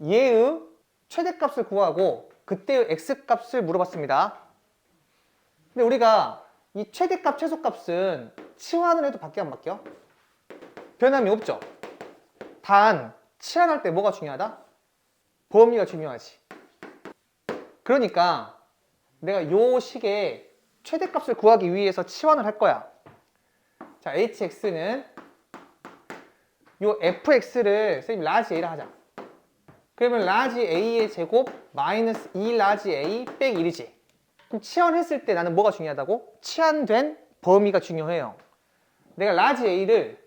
S1: 얘의 최대값을 구하고 그때의 x값을 물어봤습니다. 근데 우리가 이 최대값, 최소값은 치환을 해도 바뀌어 안 바뀌어? 변함이 없죠. 단 치환할 때 뭐가 중요하다? 범위가 중요하지. 그러니까 내가 요 식의 최대값을 구하기 위해서 치환을 할 거야. 자, hx는 요 fx를 선생님 라지 a라 하자. 그러면 라지 a의 제곱 마이너스 2 라지 a 빼기 1이지. 그럼 치환했을 때 나는 뭐가 중요하다고? 치환된 범위가 중요해요. 내가 라지 a를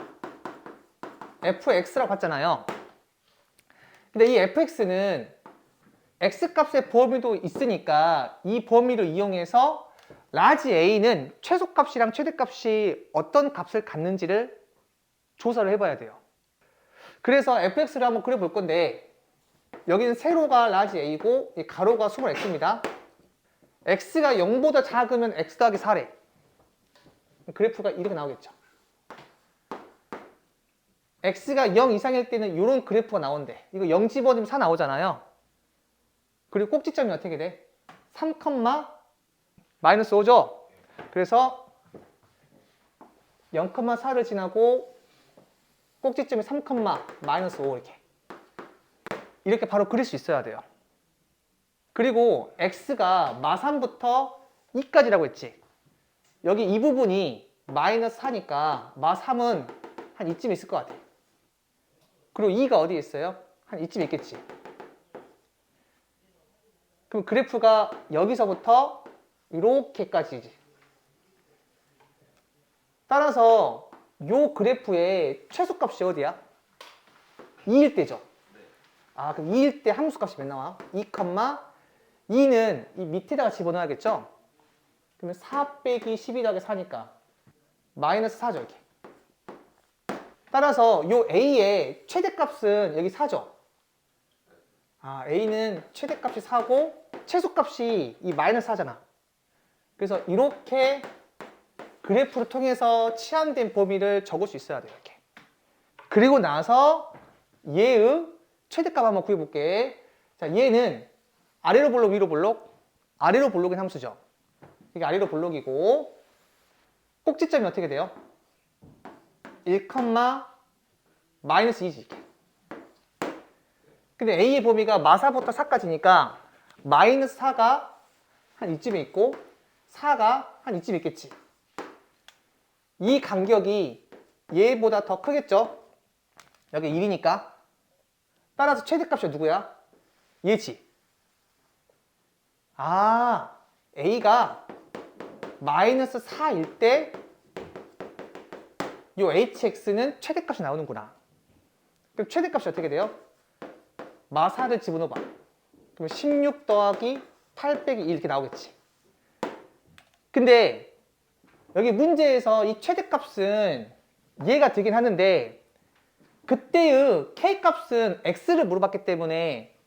S1: fx라고 봤잖아요. 근데 이 fx는 x값의 범위도 있으니까 이 범위를 이용해서 라지 a는 최소값이랑 최대값이 어떤 값을 갖는지를 조사를 해봐야 돼요. 그래서 fx를 한번 그려볼 건데 여기는 세로가 라지 a고 가로가 스몰 x입니다. x가 0보다 작으면 x 더하기 4래. 그래프가 이렇게 나오겠죠. x가 0 이상일 때는 이런 그래프가 나온대. 이거 0 집어넣으면 4 나오잖아요. 그리고 꼭지점이 어떻게 돼? 3, 마이너스 5죠? 그래서 0,4를 지나고 꼭지점이 3, 마이너스 5 이렇게 바로 그릴 수 있어야 돼요. 그리고 x가 마3부터 2까지라고 했지. 여기 이 부분이 마이너스 4니까 마3은 한 이쯤 있을 것 같아. 그리고 2가 어디에 있어요? 한 이쯤 있겠지. 그럼 그래프가 여기서부터 이렇게까지지. 따라서 요 그래프의 최소값이 어디야? 2일 때죠. 아, 그럼 2일 때 함수값이 몇 나와? 2, 2는 이 밑에다가 집어넣어야겠죠? 그러면 4 빼기 12 더하기 4니까 마이너스 4죠, 이렇게. 따라서 요 a의 최대값은 여기 4죠. 아, a는 최대값이 4고 최소값이 이 마이너스 4잖아. 그래서 이렇게 그래프를 통해서 치환된 범위를 적을 수 있어야 돼요, 이렇게. 그리고 나서 얘의 최대값 한번 구해볼게. 자, 얘는 아래로 볼록, 위로 볼록? 아래로 볼록인 함수죠. 이게 아래로 볼록이고 꼭지점이 어떻게 돼요? 1, 마이너스 2지. 근데 a의 범위가 마4부터 4까지니까 마이너스 4가 한 이쯤에 있고 4가 한 이쯤에 있겠지. 이 간격이 얘보다 더 크겠죠? 여기 1이니까. 따라서 최대값이 누구야? 얘지. 아, a가 마이너스 4일 때 요 hx는 최대값이 나오는구나. 그럼 최대값이 어떻게 돼요? 마4를 집어넣어봐. 그러면 16 더하기 8 빼기 2 이렇게 나오겠지. 근데 여기 문제에서 이 최대값은 얘가 되긴 하는데 그때의 k값은 x를 물어봤기 때문에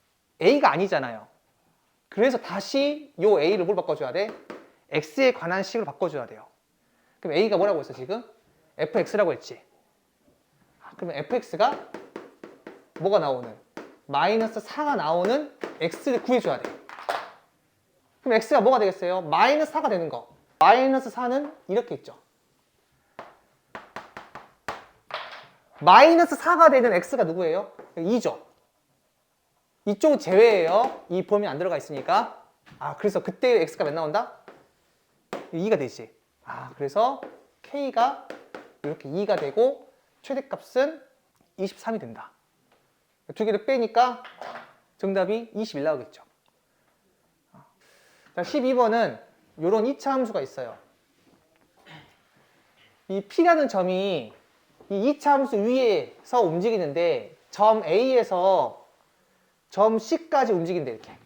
S1: a가 아니잖아요. 그래서 다시 요 a를 뭘 바꿔줘야 돼? x에 관한 식으로 바꿔줘야 돼요. 그럼 a가 뭐라고 했어 지금? fx라고 했지. 그러면 fx가 뭐가 나오는? 마이너스 4가 나오는 x를 구해줘야 돼. 그럼 x가 뭐가 되겠어요? 마이너스 4가 되는 거. 마이너스 4는 이렇게 있죠. 마이너스 4가 되는 x가 누구예요? 2죠. 이쪽은 제외예요. 이 범위 안 들어가 있으니까. 아, 그래서 그때 x가 몇 나온다? 2가 되지. 아, 그래서 k가 이렇게 2가 되고 최대값은 23이 된다. 두 개를 빼니까 정답이 21 나오겠죠. 자, 12번은 이런 2차 함수가 있어요. 이 P라는 점이 이 2차 함수 위에서 움직이는데 점 A에서 점 C까지 움직인대, 이렇게.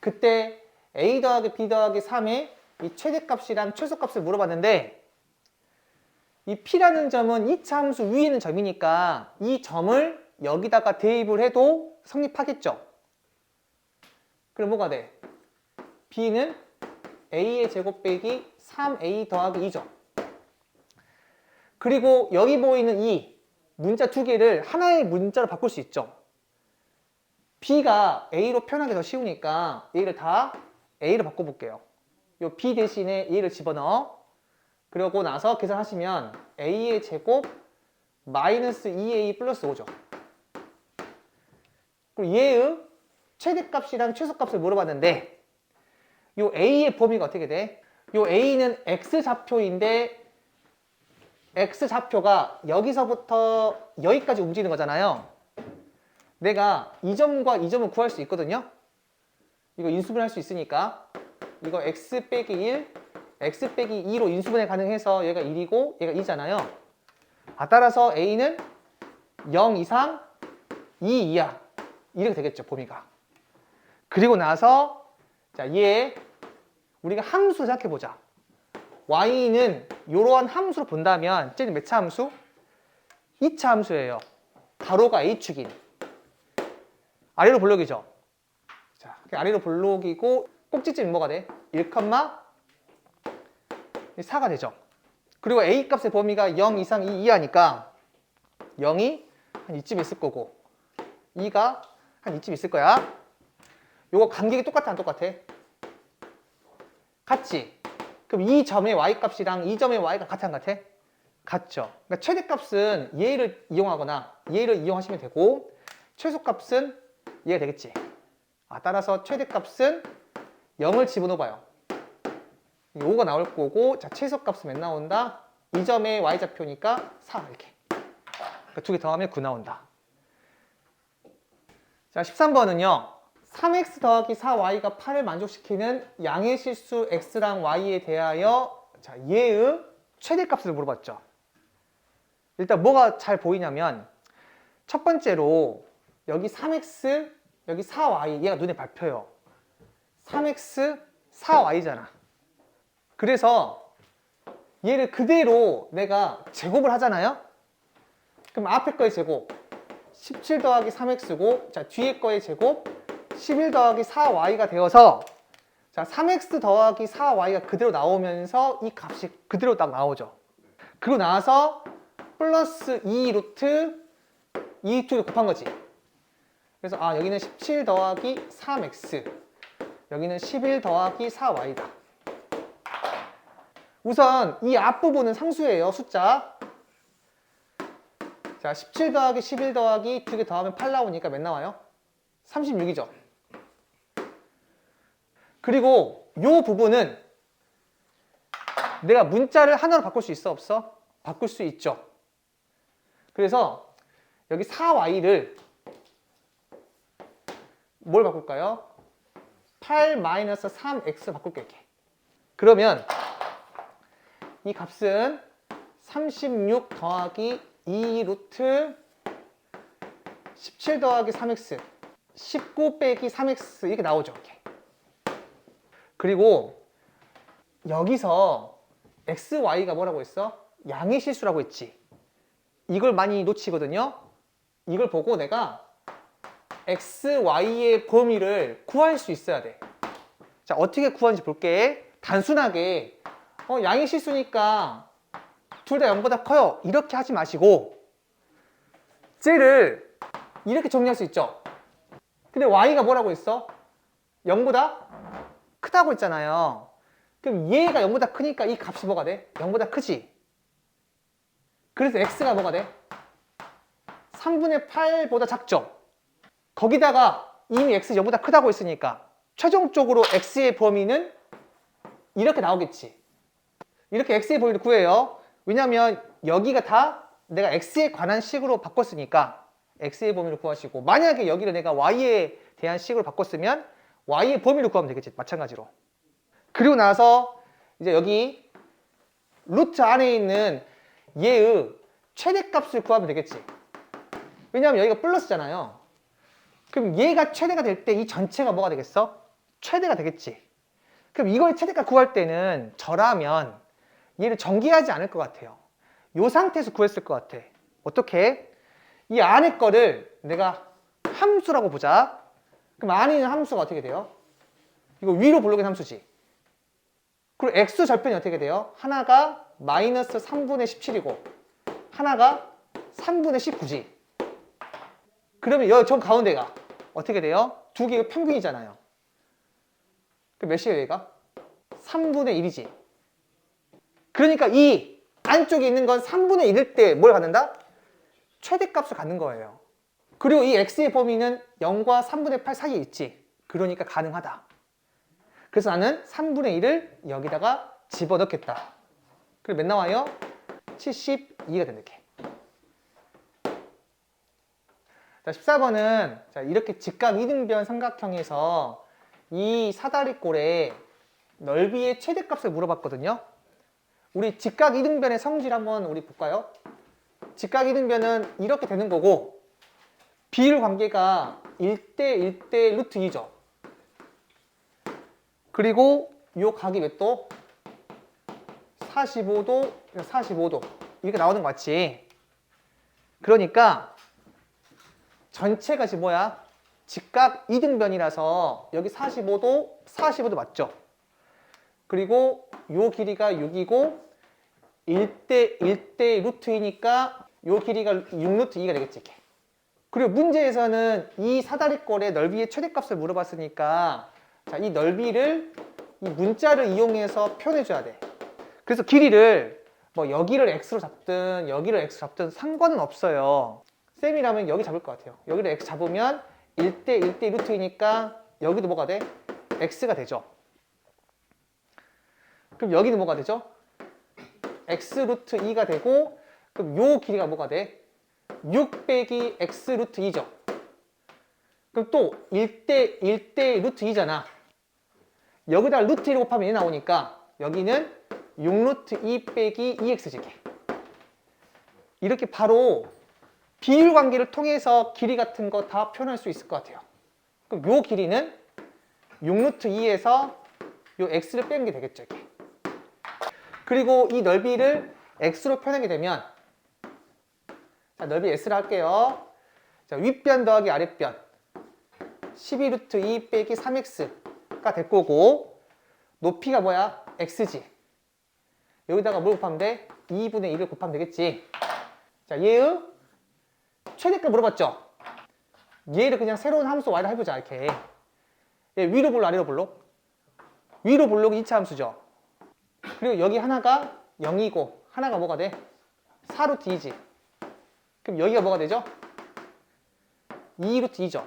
S1: 그때 A 더하기 B 더하기 3의 이 최대값이랑 최소값을 물어봤는데 이 P라는 점은 2차 함수 위에 있는 점이니까 이 점을 여기다가 대입을 해도 성립하겠죠. 그럼 뭐가 돼? B는 A의 제곱 빼기 3A 더하기 2죠. 그리고 여기 보이는 이 문자 두 개를 하나의 문자로 바꿀 수 있죠. B가 A로 표현하기 더 쉬우니까 A를 다 A로 바꿔볼게요. 요 B 대신에 A를 집어넣어. 그러고 나서 계산하시면 A의 제곱 마이너스 2A 플러스 5죠. 그리고 얘의 최대값이랑 최소값을 물어봤는데 요 A의 범위가 어떻게 돼? 요 A는 X좌표인데 X좌표가 여기서부터 여기까지 움직이는 거잖아요. 내가 이 점과 이 점을 구할 수 있거든요. 이거 인수분해 할 수 있으니까 이거 X 빼기 1, X 빼기 2로 인수분해 가능해서 얘가 1이고 얘가 2잖아요. 따라서 A는 0 이상 2 이하 이렇게 되겠죠, 범위가. 그리고 나서 자, 얘 우리가 함수 생각해보자. y는 이러한 함수로 본다면 쟤는 몇 차 함수? 2차 함수예요. 가로가 A축인. 아래로 볼록이죠. 자, 아래로 볼록이고 꼭지점이 뭐가 돼? 1,4가 되죠. 그리고 A 값의 범위가 0 이상 2 이하니까 0이 한 이쯤 있을 거고 2가 한 이쯤 있을 거야. 요거 간격이 똑같아 안 똑같아? 같지? 그럼 이 점의 y값이랑 이 점의 y가 같아 안 같아? 같죠. 그러니까 최대값은 얘를 이용하거나 얘를 이용하시면 되고 최소값은 얘가 되겠지. 따라서 최대값은 0을 집어넣어봐요. 5가 나올 거고 자 최소값은 몇 나온다? 이 점의 y좌표니까 4 이렇게. 그러니까 두 개 더하면 9 나온다. 자 13번은요. 3x 더하기 4y가 8을 만족시키는 양의 실수 x랑 y에 대하여 자, 얘의 최대값을 물어봤죠. 일단 뭐가 잘 보이냐면 첫 번째로 여기 3x, 여기 4y 얘가 눈에 밟혀요. 3x, 4y잖아. 그래서 얘를 그대로 내가 제곱을 하잖아요. 그럼 앞에 거의 제곱 17 더하기 3x고 자 뒤에 거의 제곱 11 더하기 4y가 되어서 자 3x 더하기 4y가 그대로 나오면서 이 값이 그대로 딱 나오죠. 그리고 나서 플러스 2 루트 2 쪽에 곱한 거지. 그래서 여기는 17 더하기 3x 여기는 11 더하기 4y다. 우선 이 앞부분은 상수예요. 숫자. 자 17 더하기 11 더하기 두 개 더하면 8 나오니까 몇 나와요? 36이죠. 그리고 이 부분은 내가 문자를 하나로 바꿀 수 있어 없어? 바꿀 수 있죠. 그래서 여기 4y를 뭘 바꿀까요? 8-3x 바꿀게. 그러면 이 값은 36 더하기 2 루트 17 더하기 3x 19 빼기 3x 이렇게 나오죠. 이렇게. 그리고 여기서 x, y가 뭐라고 했어? 양의 실수라고 했지. 이걸 많이 놓치거든요. 이걸 보고 내가 x, y의 범위를 구할 수 있어야 돼. 자, 어떻게 구하는지 볼게. 단순하게 양의 실수니까 둘 다 0보다 커요. 이렇게 하지 마시고 쟤를 이렇게 정리할 수 있죠. 근데 y가 뭐라고 했어? 0보다 크다고 했잖아요. 그럼 얘가 0보다 크니까 이 값이 뭐가 돼? 0보다 크지? 그래서 x가 뭐가 돼? 3분의 8보다 작죠? 거기다가 이미 x 0보다 크다고 했으니까 최종적으로 x의 범위는 이렇게 나오겠지. 이렇게 x의 범위를 구해요. 왜냐면 여기가 다 내가 x에 관한 식으로 바꿨으니까 x의 범위를 구하시고 만약에 여기를 내가 y에 대한 식으로 바꿨으면 y의 범위를 구하면 되겠지. 마찬가지로. 그리고 나서 이제 여기 루트 안에 있는 얘의 최대값을 구하면 되겠지. 왜냐하면 여기가 플러스잖아요. 그럼 얘가 최대가 될 때 이 전체가 뭐가 되겠어? 최대가 되겠지. 그럼 이거의 최대값 구할 때는 저라면 얘를 전개하지 않을 것 같아요. 이 상태에서 구했을 것 같아. 어떻게? 이 안에 거를 내가 함수라고 보자. 그럼 안에 있는 함수가 어떻게 돼요? 이거 위로 볼록인 함수지. 그리고 x 절편이 어떻게 돼요? 하나가 마이너스 3분의 17이고 하나가 3분의 19지. 그러면 여기 저 가운데가 어떻게 돼요? 두 개가 평균이잖아요. 그 몇이에요 얘가? 3분의 1이지. 그러니까 이 안쪽에 있는 건 3분의 1일 때 뭘 갖는다? 최대값을 갖는 거예요. 그리고 이 x의 범위는 0과 3분의 8 사이에 있지. 그러니까 가능하다. 그래서 나는 3분의 1을 여기다가 집어넣겠다. 그럼 몇 나와요? 72가 된다. 이렇게. 자, 14번은 자, 이렇게 직각 이등변 삼각형에서 이 사다리꼴의 넓이의 최대값을 물어봤거든요. 우리 직각 이등변의 성질 한번 우리 볼까요? 직각 이등변은 이렇게 되는 거고 비율 관계가 1대 1대 루트 2죠. 그리고 요 각이 몇 도? 45도, 45도 이렇게 나오는 거 맞지? 그러니까 전체가 지금 뭐야? 직각 이등변이라서 여기 45도, 45도 맞죠? 그리고 요 길이가 6이고 1대 1대 루트 2니까 요 길이가 6루트 2가 되겠지. 이렇게. 그리고 문제에서는 이 사다리꼴의 넓이의 최대값을 물어봤으니까 자, 이 넓이를 이 문자를 이용해서 표현해 줘야 돼. 그래서 길이를 뭐 여기를 x로 잡든 여기를 x로 잡든 상관은 없어요. 쌤이라면 여기 잡을 것 같아요. 여기를 x 잡으면 1대 1대 루트 2니까 여기도 뭐가 돼? x가 되죠. 그럼 여기는 뭐가 되죠? x 루트 2가 되고 그럼 요 길이가 뭐가 돼? 6 빼기 x 루트 2죠. 그럼 또 1대 1대 루트 2잖아. 여기다 루트 1 곱하면 1 나오니까 여기는 6 루트 2 빼기 2x지. 이렇게 바로 비율 관계를 통해서 길이 같은 거 다 표현할 수 있을 것 같아요. 그럼 요 길이는 6 루트 2에서 요 x를 빼는 게 되겠죠. 이렇게. 그리고 이 넓이를 x로 표현하게 되면 자, 넓이 s를 할게요. 자, 윗변 더하기 아랫변 12 루트 2 빼기 3x가 될 거고 높이가 뭐야? x지. 여기다가 뭘 곱하면 돼? 2분의 1을 곱하면 되겠지. 자, 얘의 최대값 물어봤죠? 얘를 그냥 새로운 함수 y를 해보자. 이렇게 얘 위로 볼로 아래로 볼로? 위로 볼록이 2차 함수죠. 그리고 여기 하나가 0이고 하나가 뭐가 돼? 4루트 2지. 그럼 여기가 뭐가 되죠? 2루트 2죠.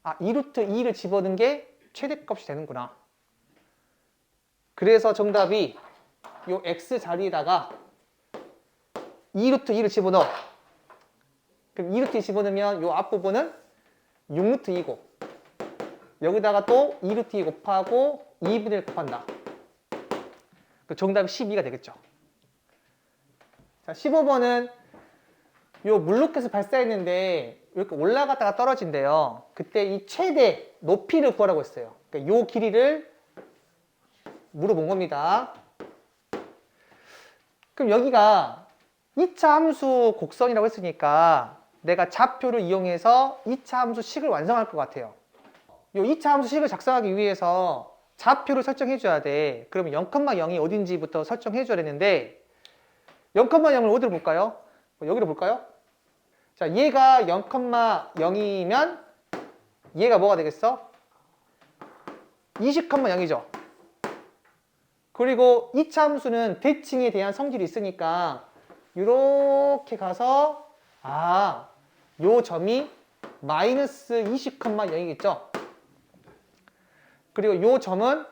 S1: 아, 2루트 2를 집어넣은 게 최대값이 되는구나. 그래서 정답이 요 x 자리에다가 2루트 2를 집어넣어. 그럼 2루트 2 집어넣으면 요 앞부분은 6루트 2고 여기다가 또 2루트 2 곱하고 2분의 1 곱한다. 그 정답이 12가 되겠죠. 자, 15번은 요 물로켓을 발사했는데 이렇게 올라갔다가 떨어진대요. 그때 이 최대 높이를 구하라고 했어요. 그러니까 요 길이를 물어본 겁니다. 그럼 여기가 2차 함수 곡선이라고 했으니까 내가 좌표를 이용해서 2차 함수 식을 완성할 것 같아요. 요 2차 함수 식을 작성하기 위해서 좌표를 설정해 줘야 돼. 그러면 0,0이 어딘지부터 설정해 줘야 되는데 0,0을 어디로 볼까요? 여기로 볼까요? 자, 얘가 0,0이면 얘가 뭐가 되겠어? 20,0이죠. 그리고 2차 함수는 대칭에 대한 성질이 있으니까 이렇게 가서 요 점이 마이너스 20,0이겠죠. 그리고 요 점은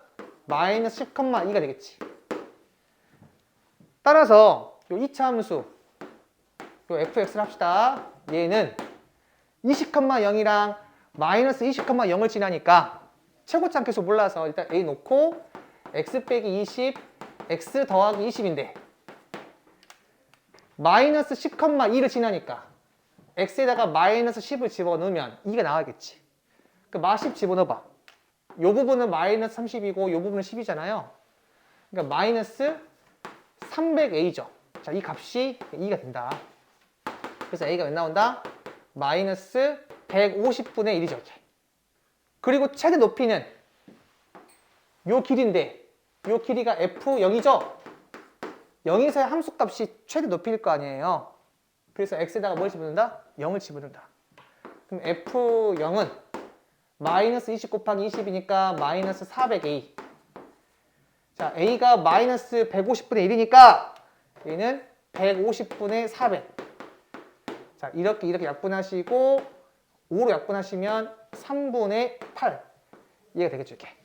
S1: 마이너스 10,2가 되겠지. 따라서 요 2차 함수 요 fx를 합시다. 얘는 20,0이랑 마이너스 20,0을 지나니까 최고점 계속 몰라서 일단 a 놓고 x 빼기 20, x 더하기 20인데 마이너스 10,2를 지나니까 x에다가 마이너스 10을 집어넣으면 2가 나와야겠지. 그 마10 집어넣어봐. 요 부분은 마이너스 30이고 요 부분은 10이잖아요. 그러니까 마이너스 300a죠. 자, 이 값이 2가 된다. 그래서 a가 몇 나온다? 마이너스 150분의 1이죠. 이렇게. 그리고 최대 높이는 요 길인데 요 길이가 f0이죠? 0에서의 함수값이 최대 높이일 거 아니에요. 그래서 x에다가 뭘 집어넣는다? 0을 집어넣는다. 그럼 f0은 마이너스 20 곱하기 20이니까 마이너스 400a. 자, a가 마이너스 150분의 1이니까 얘는 150분의 400. 자, 이렇게 약분하시고 5로 약분하시면 3분의 8. 이해가 되겠죠, 이렇게.